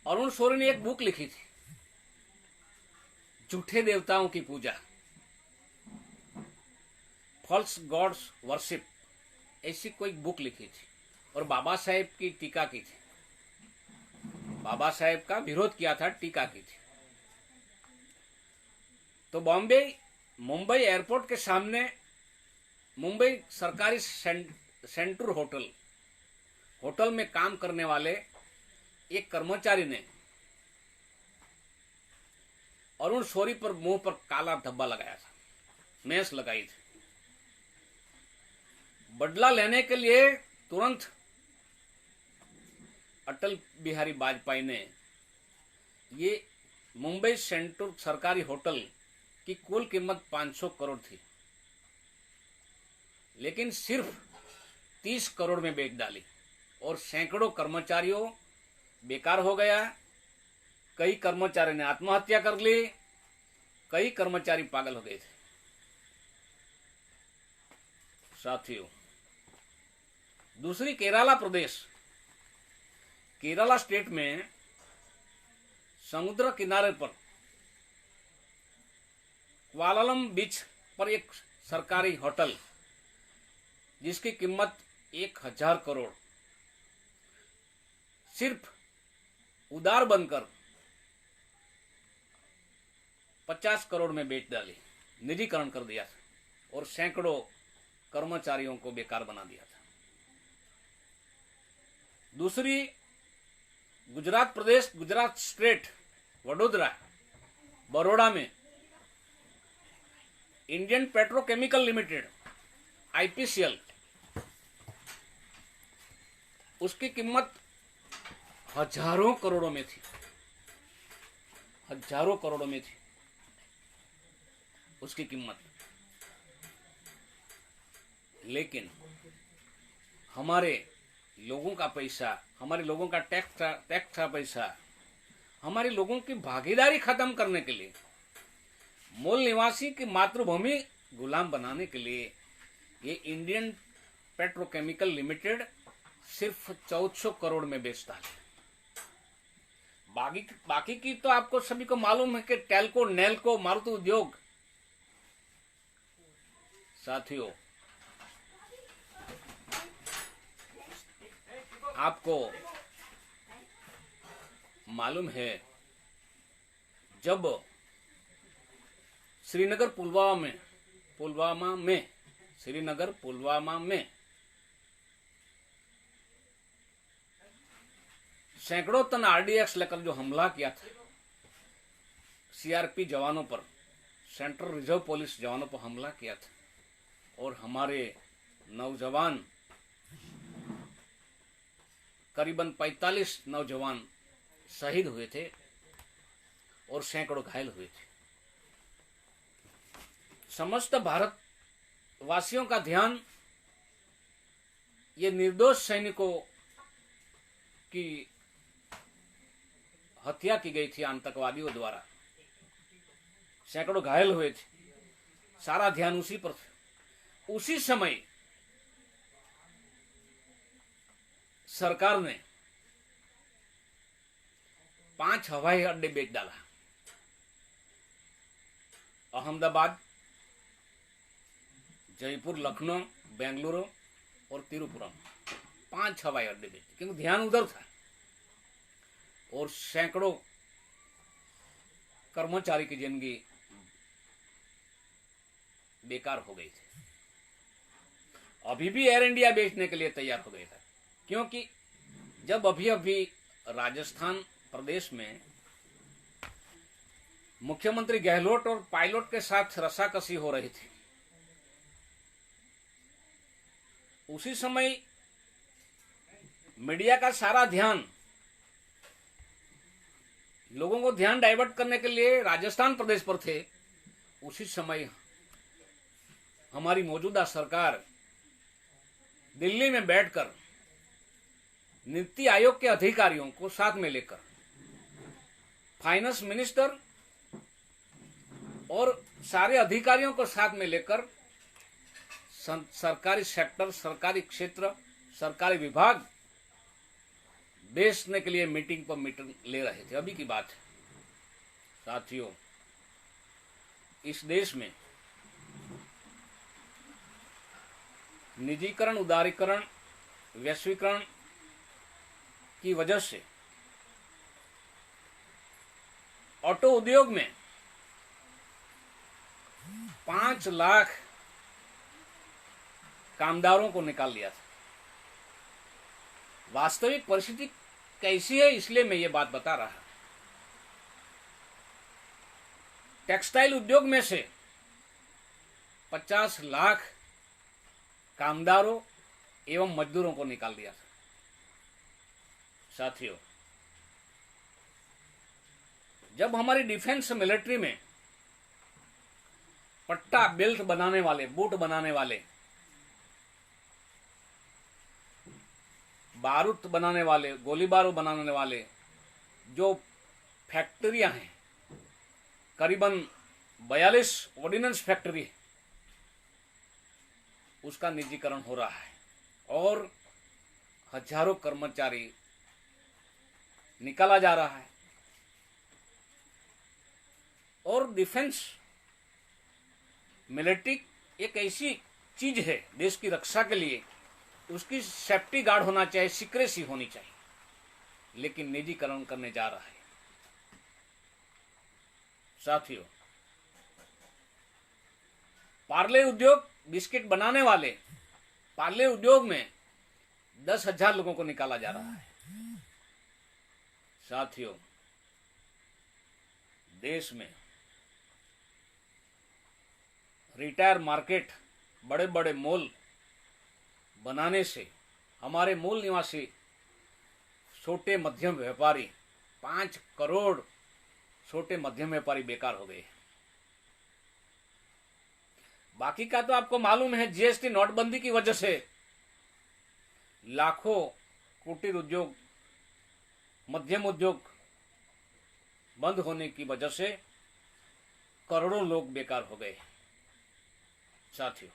अरुण शौरी ने एक बुक लिखी थी, झूठे देवताओं की पूजा, फॉल्स गॉड्स वर्शिप, ऐसी कोई बुक लिखी थी और बाबा साहेब की टीका की थी, बाबा साहेब का विरोध किया था, टीका की थी। तो मुंबई एयरपोर्ट के सामने मुंबई सरकारी सेंटूर होटल में काम करने वाले एक कर्मचारी ने अरुण शौरी पर मुंह पर काला धब्बा लगाया था, मेंस लगाई थी। बदला लेने के लिए तुरंत अटल बिहारी वाजपेयी ने ये मुंबई सेंट्रल सरकारी होटल की कुल कीमत 500 करोड़ थी, लेकिन सिर्फ 30 करोड़ में बेच डाली और सैकड़ों कर्मचारियों बेकार हो गया, कई कर्मचारी ने आत्महत्या कर ली, कई कर्मचारी पागल हो गए थे। साथियों, दूसरी केरला प्रदेश, केरला स्टेट में समुद्र किनारे पर क्वालालम बीच पर एक सरकारी होटल जिसकी कीमत 1000 करोड़ सिर्फ उधार बनकर 50 करोड़ में बेच डाली, निजीकरण कर दिया था और सैकड़ों कर्मचारियों को बेकार बना दिया था। दूसरी गुजरात प्रदेश, गुजरात स्टेट, वडोदरा, बड़ौदा में इंडियन पेट्रोकेमिकल लिमिटेड आईपीसीएल, उसकी कीमत हजारों करोड़ों में थी, हजारों करोड़ों में थी उसकी कीमत। लेकिन हमारे लोगों का पैसा, हमारे लोगों का टैक्स का पैसा, हमारे लोगों की भागीदारी खत्म करने के लिए, मूल निवासी की मातृभूमि गुलाम बनाने के लिए ये इंडियन पेट्रोकेमिकल लिमिटेड सिर्फ 1400 करोड़ में बेचता है। बाकी की तो आपको सभी को मालूम है कि टेल्को, नेल्को, मारुति उद्योग। साथियों, आपको मालूम है जब श्रीनगर पुलवामा में सैकड़ों टन आरडीएक्स लेकर जो हमला किया था सीआरपी जवानों पर, सेंट्रल रिजर्व पुलिस जवानों पर हमला किया था और हमारे नौजवान, करीबन 45 नौजवान शहीद हुए थे और सैकड़ों घायल हुए थे। समस्त भारत वासियों का ध्यान ये निर्दोष सैनिकों की हत्या की गई थी आतंकवादियों द्वारा, सैकड़ों घायल हुए थे, सारा ध्यान उसी पर था। उसी समय सरकार ने 5 हवाई अड्डे बेच डाला, अहमदाबाद, जयपुर, लखनऊ, बेंगलुरु और तिरुपुरम, 5 हवाई अड्डे बेचे क्योंकि ध्यान उधर था और सैकड़ों कर्मचारी की जिंदगी बेकार हो गई थी। अभी भी एयर इंडिया बेचने के लिए तैयार हो गया था, क्योंकि जब अभी राजस्थान प्रदेश में मुख्यमंत्री गहलोत और पायलट के साथ रसाकसी हो रही थी, उसी समय मीडिया का सारा ध्यान, लोगों को ध्यान डाइवर्ट करने के लिए राजस्थान प्रदेश पर थे। उसी समय हमारी मौजूदा सरकार दिल्ली में बैठकर नीति आयोग के अधिकारियों को साथ में लेकर, फाइनेंस मिनिस्टर और सारे अधिकारियों को साथ में लेकर सरकारी सेक्टर, सरकारी क्षेत्र, सरकारी विभाग बेचने के लिए मीटिंग पर मीटिंग ले रहे थे। अभी की बात है। साथियों, इस देश में निजीकरण, उदारीकरण, वैश्वीकरण की वजह से ऑटो उद्योग में 5 लाख कामदारों को निकाल लिया था। वास्तविक परिस्थिति कैसी है, इसलिए मैं ये बात बता रहा। टेक्सटाइल उद्योग में से 50 लाख कामदारों एवं मजदूरों को निकाल दिया था। साथियों, जब हमारी डिफेंस मिलिट्री में पट्टा, बेल्ट बनाने वाले, बूट बनाने वाले, बारूद बनाने वाले, गोली बारूद बनाने वाले, जो फैक्ट्रियां हैं, करीबन 42 ऑर्डिनेंस फैक्ट्री, उसका निजीकरण हो रहा है और हजारों कर्मचारी निकाला जा रहा है। और डिफेंस मिलिट्री एक ऐसी चीज है देश की रक्षा के लिए, उसकी सेफ्टी गार्ड होना चाहिए, सीक्रेसी होनी चाहिए, लेकिन निजीकरण करने जा रहा है। साथियों, पार्ले उद्योग, बिस्किट बनाने वाले पार्ले उद्योग में 10,000 लोगों को निकाला जा रहा है। साथियों, देश में रिटायर मार्केट, बड़े बड़े मॉल बनाने से हमारे मूल निवासी छोटे मध्यम व्यापारी, 5 करोड़ छोटे मध्यम व्यापारी बेकार हो गए। बाकी का तो आपको मालूम है, जीएसटी नोटबंदी की वजह से लाखों कुटीर उद्योग, मध्यम उद्योग बंद होने की वजह से करोड़ों लोग बेकार हो गए। साथियों,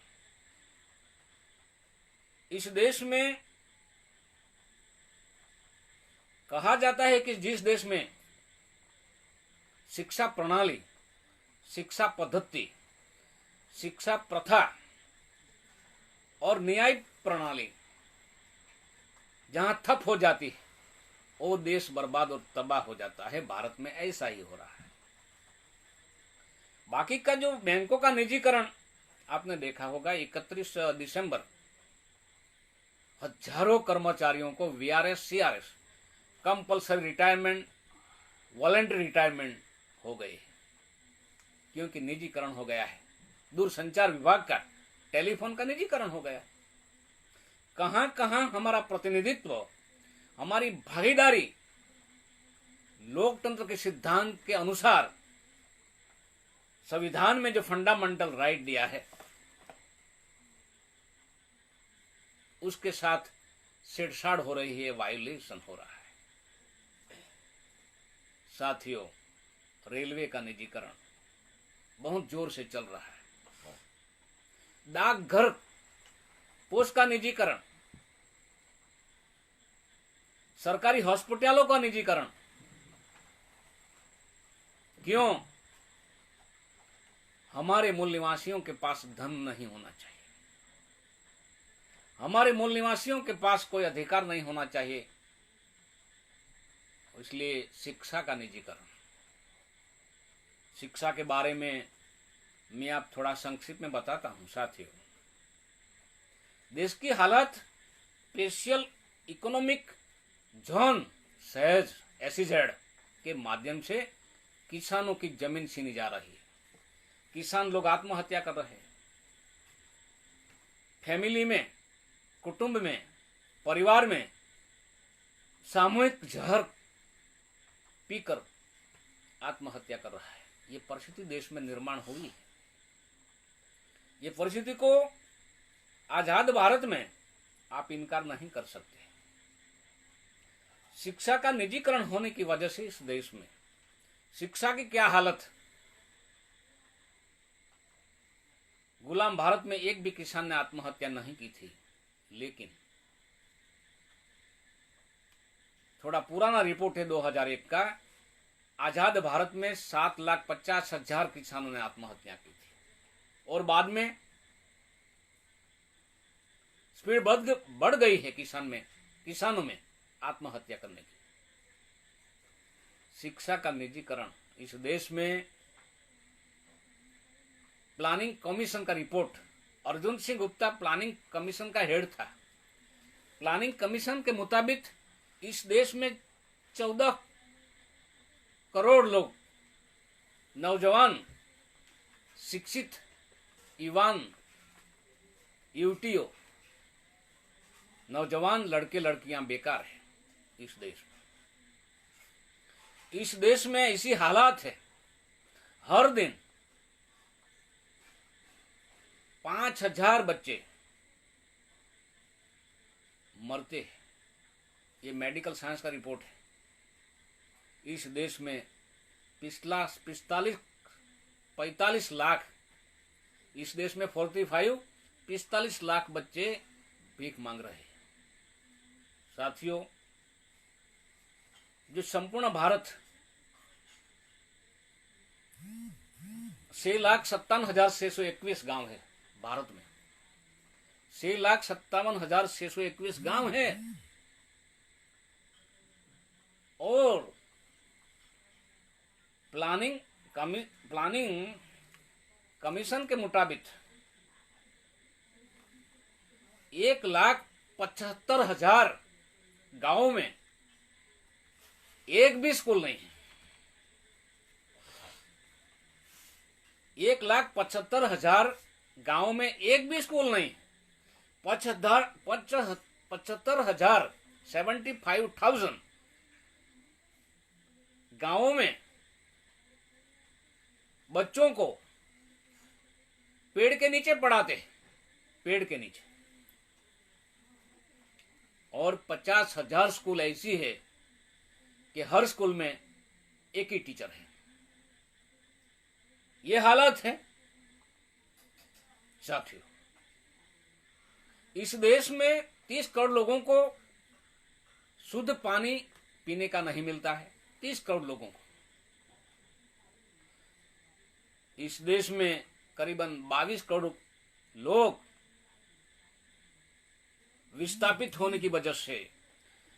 इस देश में कहा जाता है कि जिस देश में शिक्षा प्रणाली, शिक्षा पद्धति, शिक्षा प्रथा और न्यायिक प्रणाली जहां ठप हो जाती है, वो देश बर्बाद और तबाह हो जाता है। भारत में ऐसा ही हो रहा है। बाकी का जो बैंकों का निजीकरण आपने देखा होगा, 31 दिसंबर हजारों कर्मचारियों को VRS, CRS, compulsory retirement, voluntary retirement हो गए, क्योंकि निजीकरण हो गया है। दूरसंचार विभाग का, टेलीफोन का निजीकरण हो गया। कहां कहां हमारा प्रतिनिधित्व, हमारी भागीदारी लोकतंत्र के सिद्धांत के अनुसार संविधान में जो फंडामेंटल राइट दिया है उसके साथ छेड़छाड़ हो रही है, वायोलेशन हो रहा है। साथियों, रेलवे का निजीकरण बहुत जोर से चल रहा है। डाकघर, पोस्ट का निजीकरण, सरकारी हॉस्पिटलों का निजीकरण। क्यों? हमारे मूल निवासियों के पास धन नहीं होना चाहिए, हमारे मूल निवासियों के पास कोई अधिकार नहीं होना चाहिए, इसलिए शिक्षा का निजीकरण। शिक्षा के बारे में मैं आप थोड़ा संक्षिप्त में बताता हूं। साथियों, देश की हालत स्पेशल इकोनॉमिक जोन सहज एसईजेड के माध्यम से किसानों की जमीन छीनी जा रही है। किसान लोग आत्महत्या कर रहे हैं। फैमिली में, कुटुंब में, परिवार में सामूहिक जहर पीकर आत्महत्या कर रहा है। ये परिस्थिति देश में निर्माण हुई है। ये परिस्थिति को आजाद भारत में आप इनकार नहीं कर सकते। शिक्षा का निजीकरण होने की वजह से इस देश में शिक्षा की क्या हालत। गुलाम भारत में एक भी किसान ने आत्महत्या नहीं की थी, लेकिन थोड़ा पुराना रिपोर्ट है 2001 का, आजाद भारत में 7,50,000 किसानों ने आत्महत्या की थी और बाद में स्पीड बढ़ गई है किसानों में आत्महत्या करने की। शिक्षा का निजीकरण इस देश में प्लानिंग कमीशन का report, Arjun Singh Gupta planning commission का हेड था। प्लानिंग कमीशन के मुताबिक इस देश में 14 करोड़ लोग, नौजवान, शिक्षित, युवान, युवतियों, नौजवान लड़के लड़कियां बेकार हैं इस देश में। इस देश में ऐसी हालात है, हर दिन 5,000 बच्चे मरते हैं। ये मेडिकल साइंस का रिपोर्ट है। इस देश में पिछला 45 लाख, इस देश में 45 लाख बच्चे भीख मांग रहे हैं। साथियों, जो संपूर्ण भारत 6,57,621 गांव है, भारत में 6,57,621 गांव है, और प्लानिंग कमीशन के मुताबिक 1,75,000 गांवों में एक भी स्कूल नहीं है। 1,75,000 गांवों में एक भी स्कूल नहीं। 75,000 75,000 गांवों में बच्चों को पेड़ के नीचे पढ़ाते, पेड़ के नीचे, और 50,000 स्कूल ऐसी है कि हर स्कूल में एक ही टीचर है। ये हालत है। साथियों, इस देश में 30 करोड़ लोगों को शुद्ध पानी पीने का नहीं मिलता है। 30 करोड़ लोगों को। इस देश में करीबन 22 करोड़ लोग विस्थापित होने की वजह से,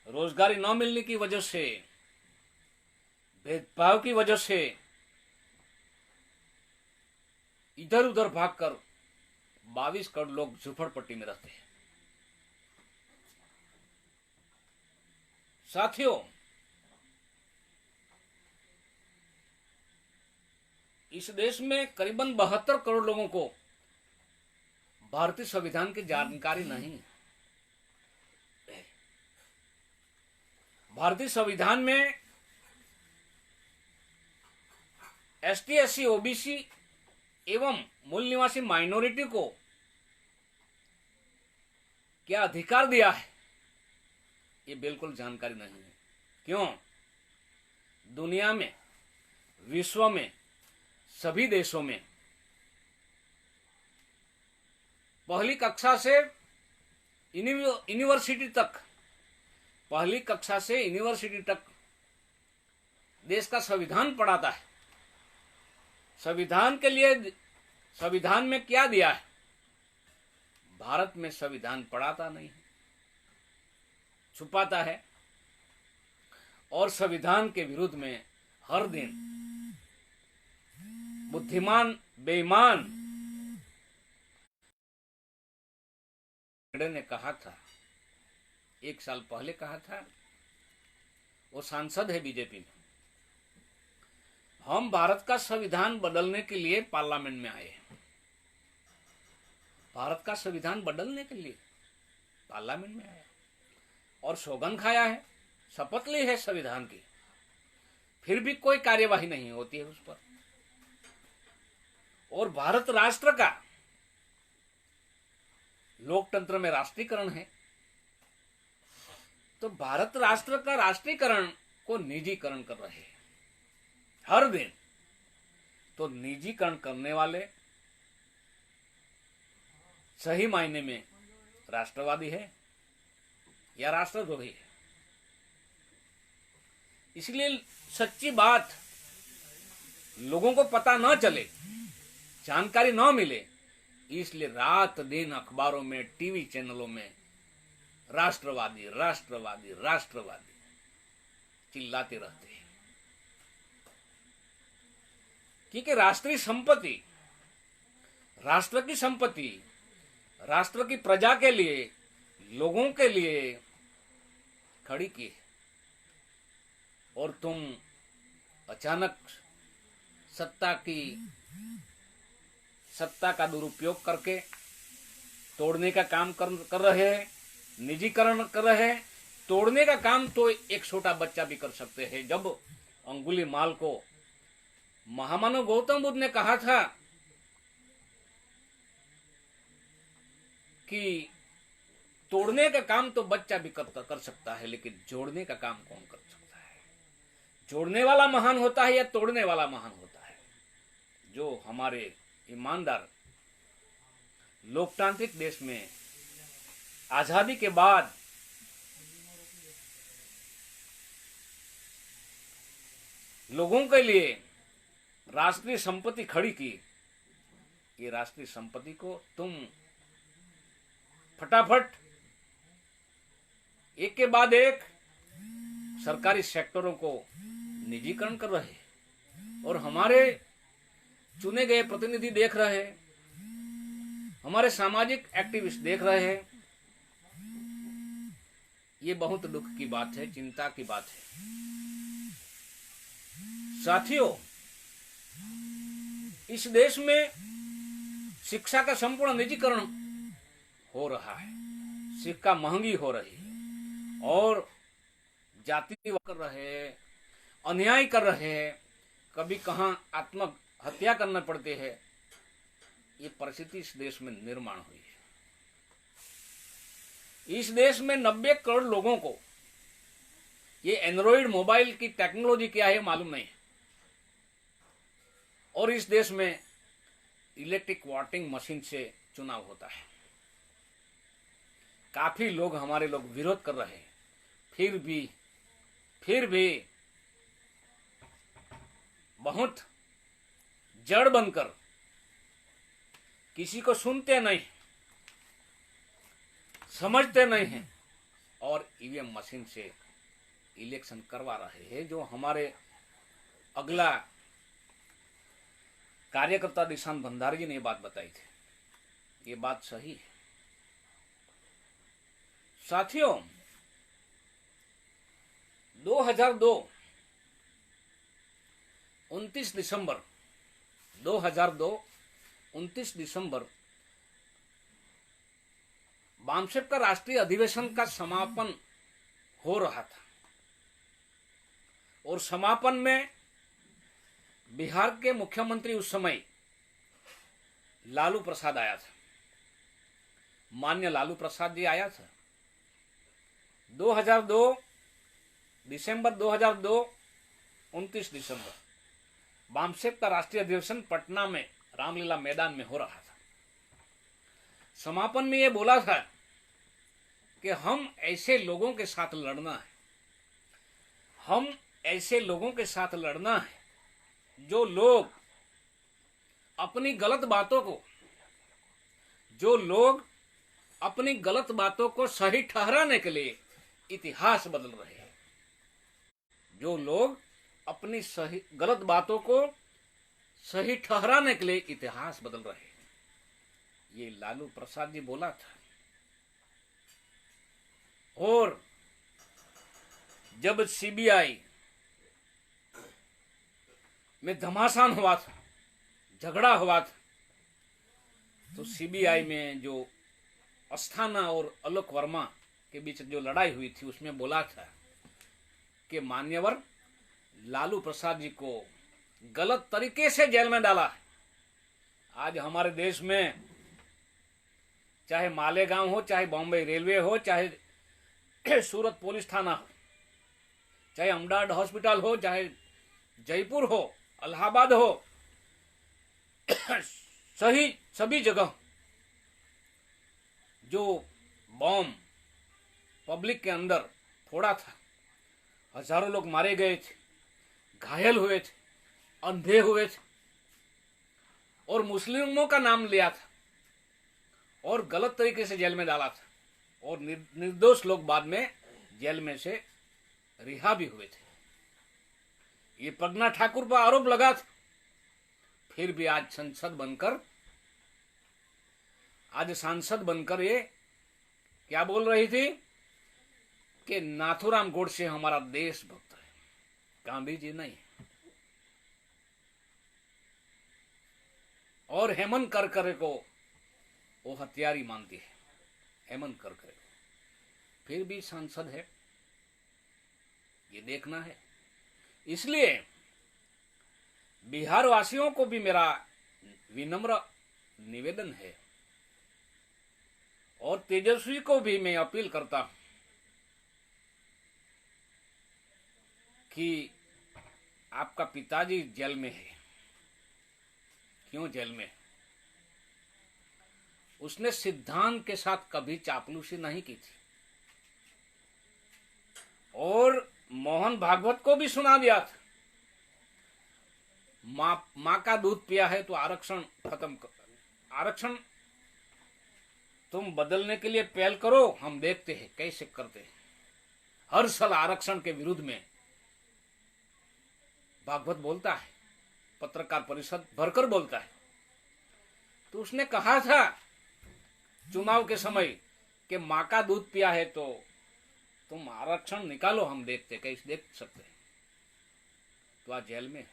रोजगारी न मिलने की वजह से, भेदभाव की वजह से इधर उधर भागकर 22 करोड़ लोग झुपड़पट्टी में रहते हैं। साथियों, इस देश में करीबन 72 करोड़ लोगों को भारतीय संविधान की जानकारी नहीं है। भारतीय संविधान में एसटी, एससी, ओबीसी एवं मूल निवासी माइनॉरिटी को क्या अधिकार दिया है, ये बिल्कुल जानकारी नहीं है। क्यों? दुनिया में, विश्व में, सभी देशों में पहली कक्षा से यूनिवर्सिटी तक, पहली कक्षा से यूनिवर्सिटी तक देश का संविधान पढ़ाता है। संविधान के लिए, संविधान में क्या दिया है? भारत में संविधान पढ़ाता नहीं है, छुपाता है, और संविधान के विरुद्ध में हर दिन बुद्धिमान बेईमान ने कहा था, 1 साल पहले कहा था, वो सांसद है बीजेपी में, हम भारत का संविधान बदलने के लिए पार्लियामेंट में आए हैं। भारत का संविधान बदलने के लिए पार्लियामेंट में आया और सौगंध खाया है, शपथ ली है संविधान की, फिर भी कोई कार्यवाही नहीं होती है उस पर। और भारत राष्ट्र का, लोकतंत्र में राष्ट्रीयकरण है, तो भारत राष्ट्र का राष्ट्रीयकरण को निजीकरण कर रहे हैं हर दिन। तो निजीकरण करने वाले सही मायने में राष्ट्रवादी है या राष्ट्रद्रोही है। इसलिए सच्ची बात लोगों को पता न चले, जानकारी न मिले, इसलिए रात दिन अखबारों में, टीवी चैनलों में राष्ट्रवादी राष्ट्रवादी राष्ट्रवादी चिल्लाते रहते हैं। क्योंकि राष्ट्रीय संपत्ति, राष्ट्र की संपत्ति, राष्ट्र की प्रजा के लिए, लोगों के लिए खड़ी की है, और तुम अचानक सत्ता का दुरुपयोग करके तोड़ने का काम कर रहे हैं, निजीकरण कर रहे हैं। तोड़ने का काम तो एक छोटा बच्चा भी कर सकते हैं। जब अंगुलीमाल को महामानव गौतम बुद्ध ने कहा था कि तोड़ने का काम तो बच्चा भी कर सकता है, लेकिन जोड़ने का काम कौन कर सकता है? जोड़ने वाला महान होता है या तोड़ने वाला महान होता है? जो हमारे ईमानदार लोकतांत्रिक देश में आजादी के बाद लोगों के लिए राष्ट्रीय संपत्ति खड़ी की, ये राष्ट्रीय संपत्ति को तुम फटाफट एक के बाद एक सरकारी सेक्टरों को निजीकरण कर रहे हैं और हमारे चुने गए प्रतिनिधि देख रहे हैं, हमारे सामाजिक एक्टिविस्ट देख रहे हैं। ये बहुत दुख की बात है, चिंता की बात है। साथियों, इस देश में शिक्षा का संपूर्ण निजीकरण हो रहा है, शिक्षा महंगी हो रही है और जाति कर रहे हैं, अन्याय कर रहे हैं, कभी कहां आत्महत्या करना पड़ते हैं। ये परिस्थिति इस देश में निर्माण हुई है। इस देश में 90 करोड़ लोगों को ये एंड्रॉइड मोबाइल की टेक्नोलॉजी क्या है मालूम नहीं है और इस देश में इलेक्ट्रिक वोटिंग मशीन से चुनाव होता है। काफी लोग, हमारे लोग विरोध कर रहे हैं, फिर भी बहुत जड़ बनकर किसी को सुनते नहीं, समझते नहीं हैं और ईवीएम मशीन से इलेक्शन करवा रहे हैं। जो हमारे अगला कार्यकर्ता निशांत भंडारी जी ने ये बात बताई थी, ये बात सही है। साथियों, 2002 29 दिसंबर 2002 29 दिसंबर बामसेप का राष्ट्रीय अधिवेशन का समापन हो रहा था और समापन में बिहार के मुख्यमंत्री उस समय लालू प्रसाद आया था, माननीय लालू प्रसाद जी आया था। 2002 दिसंबर 2002 29 दिसंबर बामसेप का राष्ट्रीय अधिवेशन पटना में रामलीला मैदान में हो रहा था। समापन में ये बोला था कि हम ऐसे लोगों के साथ लड़ना है, हम ऐसे लोगों के साथ लड़ना है जो लोग अपनी गलत बातों को सही ठहराने के लिए इतिहास बदल रहे हैं, जो लोग अपनी गलत बातों को सही ठहराने के लिए इतिहास बदल रहे हैं। ये लालू प्रसाद जी बोला था। और जब सीबीआई में घमासान हुआ था, झगड़ा हुआ था, तो सीबीआई में जो अस्थाना और आलोक वर्मा के बीच जो लड़ाई हुई थी उसमें बोला था कि मान्यवर लालू प्रसाद जी को गलत तरीके से जेल में डाला है। आज हमारे देश में चाहे मालेगांव हो, चाहे बॉम्बे रेलवे हो, चाहे सूरत पुलिस थाना हो, चाहे अमदावाद हॉस्पिटल हो, चाहे जयपुर हो, इलाहाबाद हो, सभी जगह जो बॉम्ब पब्लिक के अंदर फोड़ा था, हजारों लोग मारे गए थे, घायल हुए थे, अंधे हुए थे और मुस्लिमों का नाम लिया था और गलत तरीके से जेल में डाला था और निर्दोष लोग बाद में जेल में से रिहा भी हुए थे। ये प्रज्ञा ठाकुर पर आरोप लगा था, फिर भी आज सांसद बनकर ये क्या बोल रही थी कि नाथूराम गोडसे हमारा देशभक्त है, गांधी जी नहीं। और हेमंत करकरे को वो हत्यारी मानती है, हेमंत करकरे फिर भी सांसद है, ये देखना है। इसलिए बिहार वासियों को भी मेरा विनम्र निवेदन है और तेजस्वी को भी मैं अपील करता हूं कि आपका पिताजी जेल में है। क्यों जेल में? उसने सिद्धांत के साथ कभी चापलूसी नहीं की थी और मोहन भागवत को भी सुना दिया था, माँ का दूध पिया है तो आरक्षण खत्म कर, आरक्षण तुम बदलने के लिए पहल करो, हम देखते हैं कैसे करते हैं। हर साल आरक्षण के विरुद्ध में भागवत बोलता है, पत्रकार परिषद भरकर बोलता है। तो उसने कहा था चुनाव के समय कि माँ का दूध पिया है तो तुम आरक्षण निकालो, हम देखते कैसे देख सकते हैं। तो आज जेल में है।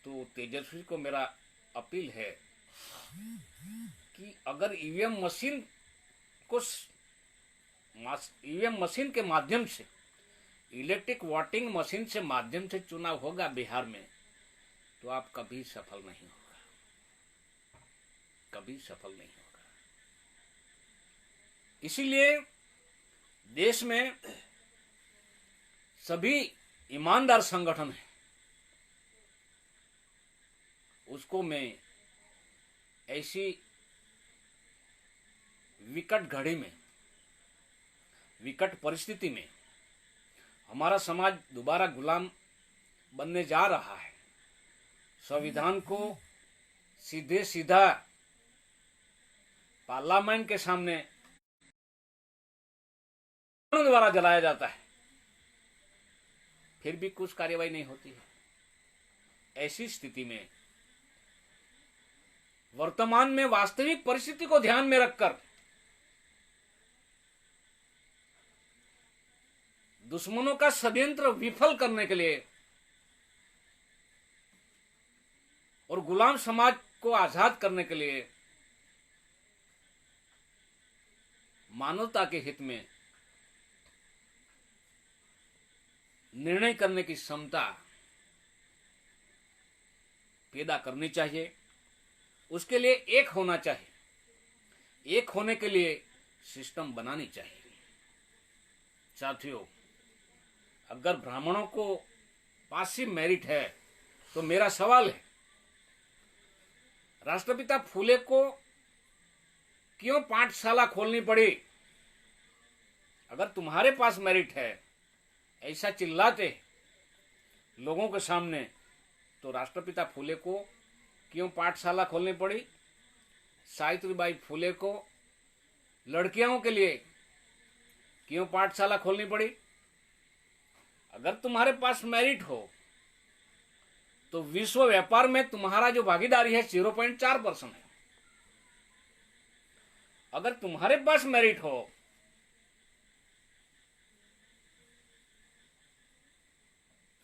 तो तेजस्वी को मेरा अपील है कि अगर ईवीएम मशीन के माध्यम से, इलेक्ट्रिक वोटिंग मशीन से माध्यम से चुनाव होगा बिहार में, तो आप कभी सफल नहीं होगा, कभी सफल नहीं होगा। इसीलिए देश में सभी ईमानदार संगठन है, उसको मैं ऐसी विकट घड़ी में, विकट परिस्थिति में हमारा समाज दोबारा गुलाम बनने जा रहा है, संविधान को सीधे सीधा पार्लियामेंट के सामने द्वारा जलाया जाता है, फिर भी कुछ कार्रवाई नहीं होती है। ऐसी स्थिति में वर्तमान में वास्तविक परिस्थिति को ध्यान में रखकर दुश्मनों का षड्यंत्र विफल करने के लिए और गुलाम समाज को आजाद करने के लिए मानवता के हित में निर्णय करने की क्षमता पैदा करनी चाहिए। उसके लिए एक होना चाहिए, एक होने के लिए सिस्टम बनानी चाहिए। साथियों, अगर ब्राह्मणों को पासिव मेरिट है तो मेरा सवाल है, राष्ट्रपिता फूले को क्यों पाठशाला खोलनी पड़ी? अगर तुम्हारे पास मेरिट है, ऐसा चिल्लाते लोगों के सामने, तो राष्ट्रपिता फूले को क्यों पाठशाला खोलनी पड़ी? सावित्रीबाई फूले को लड़कियों के लिए क्यों पाठशाला खोलनी पड़ी? अगर तुम्हारे पास मेरिट हो तो विश्व व्यापार में तुम्हारा जो भागीदारी है 0.4% है। अगर तुम्हारे पास मेरिट हो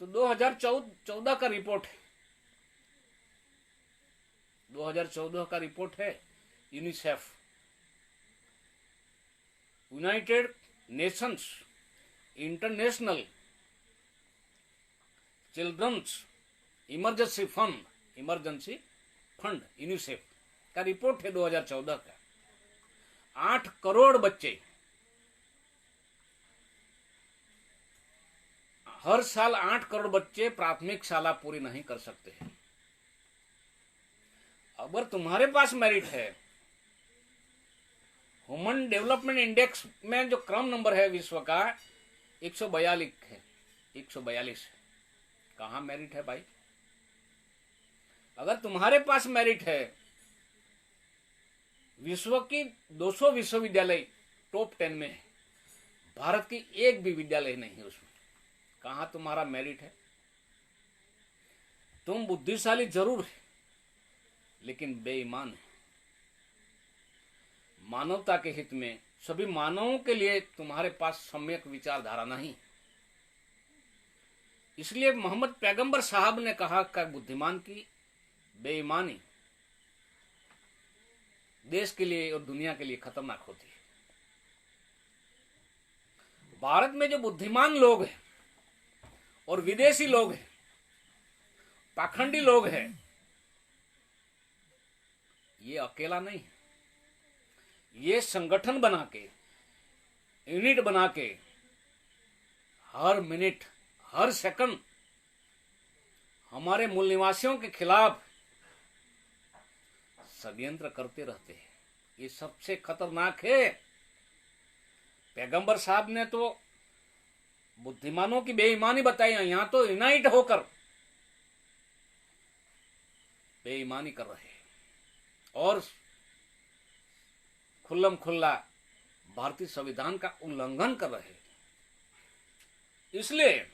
तो 2014 का रिपोर्ट है, 2014 का रिपोर्ट है UNICEF, united nations international children's emergency fund UNICEF का रिपोर्ट है 2014 का। 8 करोड़ बच्चे हर साल 8 करोड़ बच्चे प्राथमिक शाला पूरी नहीं कर सकते हैं। अगर तुम्हारे पास मेरिट है, ह्यूमन डेवलपमेंट इंडेक्स में जो क्रम नंबर है विश्व का 142 है, 142 है, कहां मेरिट है भाई? अगर तुम्हारे पास मेरिट है, विश्व की 200 विश्वविद्यालय टॉप 10 में है, भारत की एक भी विद्यालय नहीं है उसमें, कहां तुम्हारा मेरिट है? तुम बुद्धिशाली जरूर है लेकिन बेईमान है। मानवता के हित में, सभी मानवों के लिए तुम्हारे पास सम्यक विचारधारा नहीं। इसलिए मोहम्मद पैगंबर साहब ने कहा कि बुद्धिमान की बेईमानी देश के लिए और दुनिया के लिए खतरनाक होती है। भारत में जो बुद्धिमान लोग हैं और विदेशी लोग हैं, पाखंडी लोग हैं, ये अकेला नहीं है, ये संगठन बना के, यूनिट बना के हर मिनट, हर सेकंड हमारे मूल निवासियों के खिलाफ षड्यंत्र करते रहते हैं। ये सबसे खतरनाक है। पैगंबर साहब ने तो बुद्धिमानों की बेईमानी बताई है, यहां तो यूनाइट होकर बेईमानी कर रहे हैं और खुल्लम खुल्ला भारतीय संविधान का उल्लंघन कर रहे हैं। इसलिए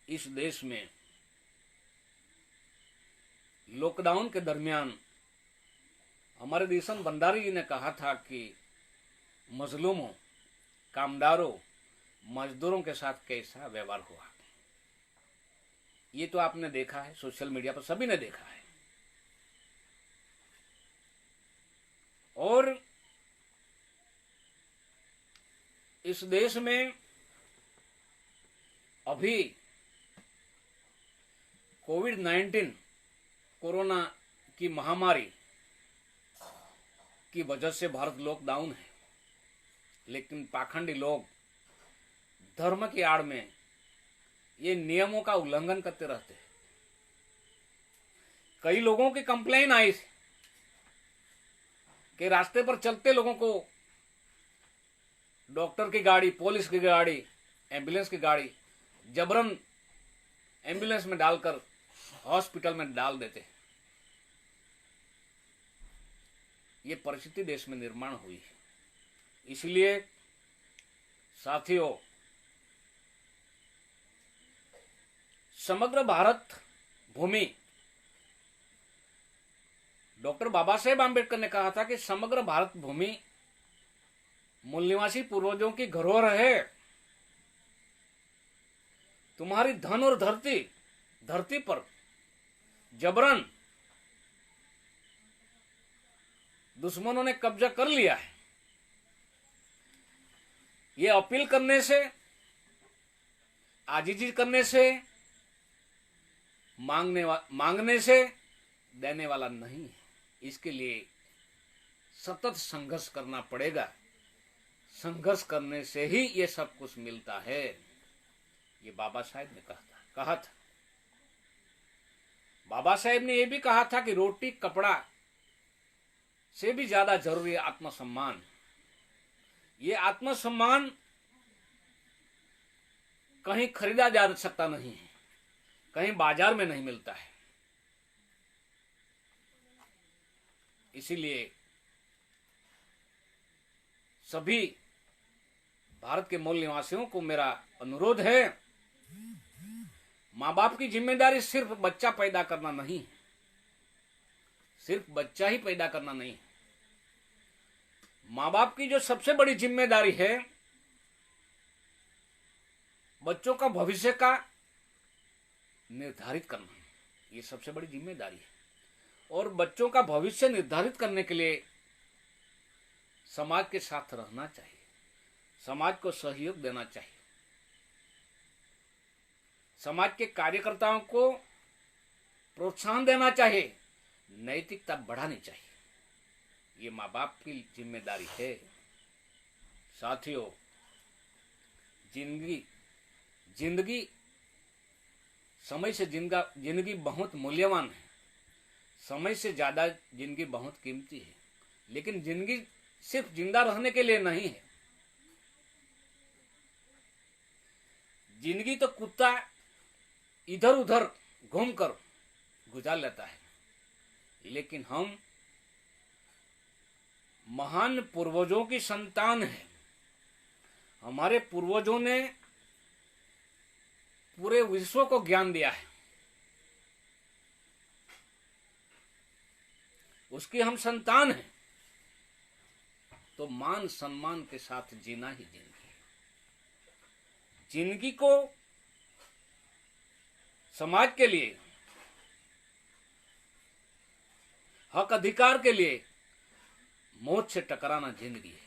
इस देश में लॉकडाउन के दरमियान हमारे देशन भंडारी जी ने कहा था कि मजलूमों, कामदारों, मजदूरों के साथ कैसा व्यवहार हुआ। ये तो आपने देखा है, सोशल मीडिया पर सभी ने देखा है। और इस देश में अभी कोविड-19 कोरोना की महामारी की वजह से भारत लॉकडाउन है, लेकिन पाखंडी लोग धर्म की आड़ में ये नियमों का उल्लंघन करते रहते हैं। कई लोगों की कंप्लेन आई कि रास्ते पर चलते लोगों को डॉक्टर की गाड़ी, पुलिस की गाड़ी, एम्बुलेंस की गाड़ी जबरन एम्बुलेंस में डालकर हॉस्पिटल में डाल देते। ये परिस्थिति देश में निर्माण हुई है। इसलिए साथियों, समग्र भारत भूमि, डॉक्टर बाबा साहेब आंबेडकर ने कहा था कि समग्र भारत भूमि मूल निवासी पूर्वजों की धरोहर है। तुम्हारी धन और धरती पर जबरन दुश्मनों ने कब्जा कर लिया है। ये अपील करने से, आजीजी करने से, मांगने से देने वाला नहीं है। इसके लिए सतत संघर्ष करना पड़ेगा। संघर्ष करने से ही ये सब कुछ मिलता है। ये बाबा साहेब ने कहा था। बाबा साहेब ने यह भी कहा था कि रोटी कपड़ा से भी ज्यादा जरूरी है आत्मसम्मान। ये आत्मसम्मान कहीं खरीदा जा सकता नहीं है, कहीं बाजार में नहीं मिलता है। इसीलिए सभी भारत के मूल निवासियों को मेरा अनुरोध है, माँ बाप की जिम्मेदारी सिर्फ बच्चा पैदा करना नहीं, सिर्फ बच्चा ही पैदा करना नहीं। माँ बाप की जो सबसे बड़ी जिम्मेदारी है, बच्चों का भविष्य का निर्धारित करना। ये सबसे बड़ी जिम्मेदारी है। और बच्चों का भविष्य निर्धारित करने के लिए समाज के साथ रहना चाहिए, समाज को सहयोग देना चाहिए, समाज के कार्यकर्ताओं को प्रोत्साहन देना चाहिए, नैतिकता बढ़ानी चाहिए। ये माँ बाप की जिम्मेदारी है। साथियों, जिंदगी समय से जिंदगी बहुत मूल्यवान है। समय से ज्यादा जिंदगी बहुत कीमती है। लेकिन जिंदगी सिर्फ जिंदा रहने के लिए नहीं है। जिंदगी तो कुत्ता इधर उधर घूमकर गुजार लेता है, लेकिन हम महान पूर्वजों की संतान हैं। हमारे पूर्वजों ने पूरे विश्व को ज्ञान दिया है, उसकी हम संतान हैं। तो मान सम्मान के साथ जीना ही जिंदगी। जिंदगी को समाज के लिए, हक अधिकार के लिए मौत से टकराना जिंदगी है।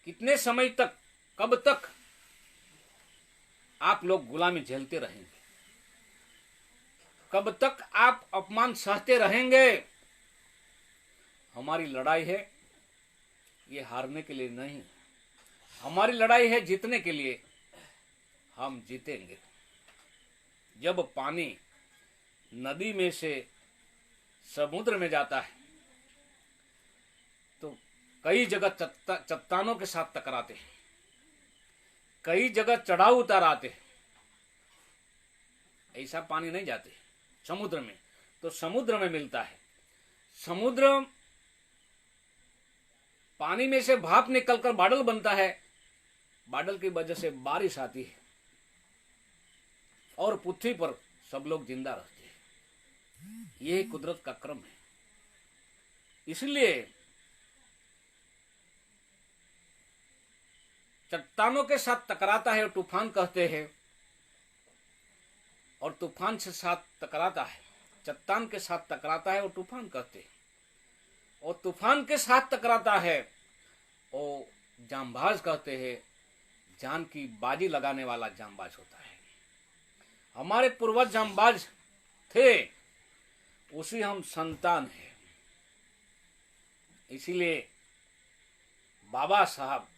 कितने समय तक, कब तक आप लोग गुलामी झेलते रहेंगे? कब तक आप अपमान सहते रहेंगे? हमारी लड़ाई है ये हारने के लिए नहीं, हमारी लड़ाई है जीतने के लिए। हम जीतेंगे। जब पानी नदी में से समुद्र में जाता है तो कई जगह चट्टानों के साथ टकराते हैं, कई जगह चढ़ाव उतार आते हैं। ऐसा पानी नहीं जाते समुद्र में, तो समुद्र में मिलता है। समुद्र पानी में से भाप निकलकर बादल बनता है, बादल की वजह से बारिश आती है और पृथ्वी पर सब लोग जिंदा रहते हैं। यह कुदरत का क्रम है। इसलिए चट्टानों के साथ टकराता है और तूफान कहते हैं, और तूफान से साथ टकराता है, चट्टान के साथ टकराता है और तूफान कहते हैं, और तूफान के साथ टकराता है और जांबाज कहते हैं। जान की बाजी लगाने वाला जांबाज होता है। हमारे पूर्वज जांबाज थे, उसी हम संतान हैं। इसीलिए बाबा साहब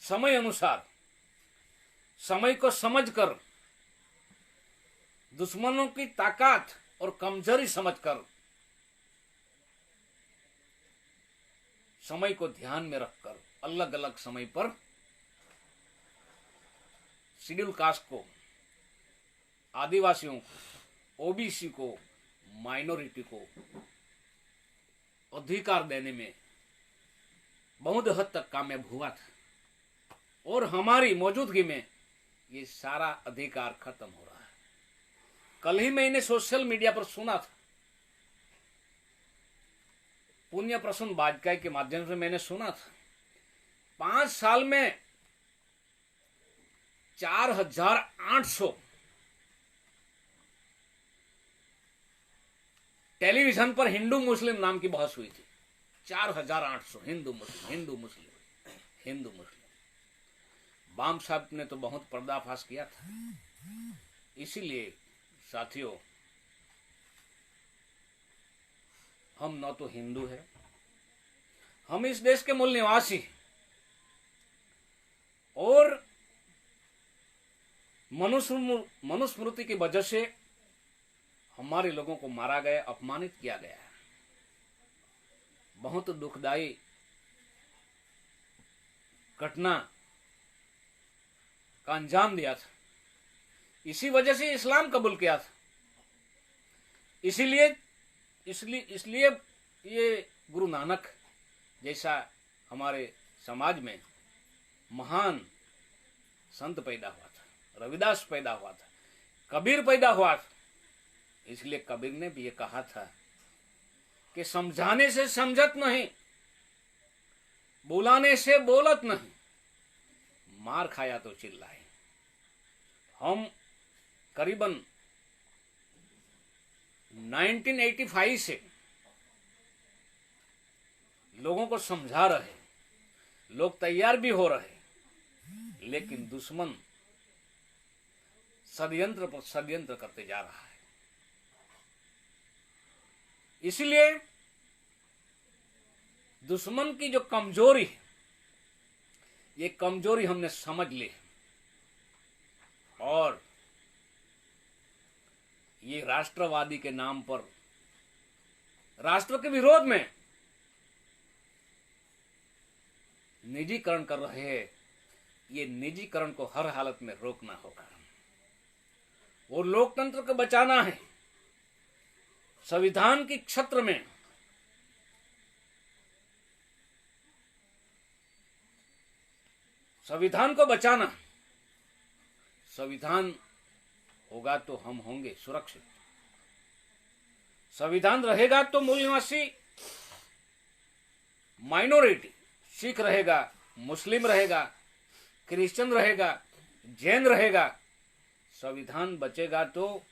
समय अनुसार, समय को समझकर, दुश्मनों की ताकत और कमजोरी समझकर, समय को ध्यान में रखकर अलग अलग समय पर शेड्यूल कास्ट को, आदिवासियों को, ओबीसी को, माइनॉरिटी को अधिकार देने में बहुत हद तक कामयाब हुआ था, और हमारी मौजूदगी में ये सारा अधिकार खत्म हो रहा है। कल ही मैंने सोशल मीडिया पर सुना था, पुण्य प्रसून बाजपेयी के माध्यम से मैंने सुना था, 5 साल में 4800 टेलीविजन पर हिंदू मुस्लिम नाम की बहस हुई थी। 4800 हिंदू मुस्लिम। बाम साहब ने तो बहुत पर्दाफाश किया था। इसीलिए साथियों, हम न तो हिंदू है, हम इस देश के मूल निवासी, और मनुस्मृति की वजह से हमारे लोगों को मारा गया, अपमानित किया गया। बहुत दुखदाई घटना का अंजाम दिया था। इसी वजह से इस्लाम कबूल किया था। इसलिए ये गुरु नानक जैसा हमारे समाज में महान संत पैदा हुआ था, रविदास पैदा हुआ था, कबीर पैदा हुआ था। इसलिए कबीर ने भी ये कहा था कि समझाने से समझत नहीं, बुलाने से बोलत नहीं, मार खाया तो चिल्लाए। हम करीबन 1985 से लोगों को समझा रहे, लोग तैयार भी हो रहे, लेकिन दुश्मन षड्यंत्र पर षड्यंत्र करते जा रहा है। इसलिए दुश्मन की जो कमजोरी है, ये कमजोरी हमने समझ ली, और ये राष्ट्रवादी के नाम पर राष्ट्र के विरोध में निजीकरण कर रहे हैं। ये निजीकरण को हर हालत में रोकना होगा, और लोकतंत्र को बचाना है। संविधान के क्षेत्र में संविधान को बचाना। संविधान होगा तो हम होंगे सुरक्षित। संविधान रहेगा तो मूल निवासी माइनॉरिटी, सिख रहेगा, मुस्लिम रहेगा, क्रिश्चियन रहेगा, जैन रहेगा। संविधान बचेगा तो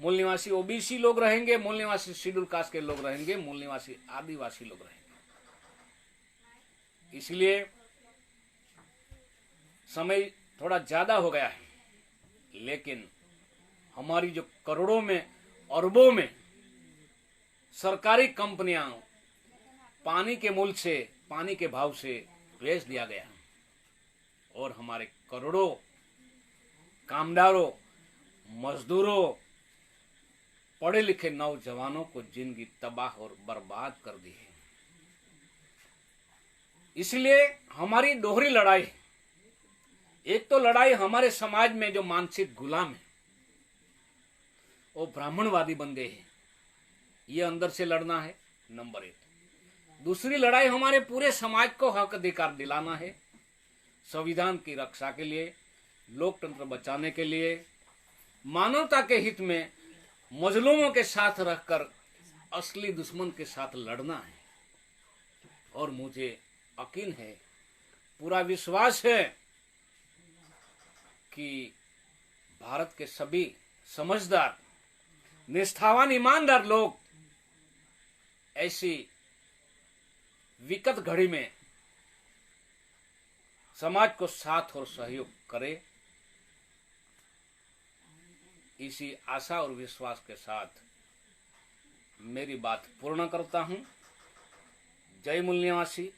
मूल निवासी ओबीसी लोग रहेंगे, मूल निवासी शेड्यूल कास्ट के लोग रहेंगे, मूल निवासी आदिवासी लोग रहेंगे। इसलिए समय थोड़ा ज्यादा हो गया है, लेकिन हमारी जो करोड़ों में अरबों में सरकारी कंपनियां पानी के मूल्य से पानी के भाव से बेच दिया गया और हमारे करोड़ों कामदारों, मजदूरों, पढ़े लिखे नौजवानों को जिंदगी तबाह और बर्बाद कर दी है। इसलिए हमारी दोहरी लड़ाई है। एक तो लड़ाई हमारे समाज में जो मानसिक गुलाम है, वो ब्राह्मणवादी बन गए हैं, ये अंदर से लड़ना है नंबर 1। दूसरी लड़ाई हमारे पूरे समाज को हक अधिकार दिलाना है, संविधान की रक्षा के लिए, लोकतंत्र बचाने के लिए, मानवता के हित में मजलूमों के साथ रहकर असली दुश्मन के साथ लड़ना है। और मुझे यकीन है, पूरा विश्वास है कि भारत के सभी समझदार, निष्ठावान, ईमानदार लोग ऐसी विकट घड़ी में समाज को साथ और सहयोग करे। इसी आशा और विश्वास के साथ मेरी बात पूर्ण करता हूं। जय मूल निवासी,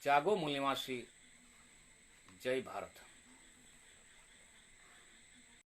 जागो मूल निवासी, जय भारत।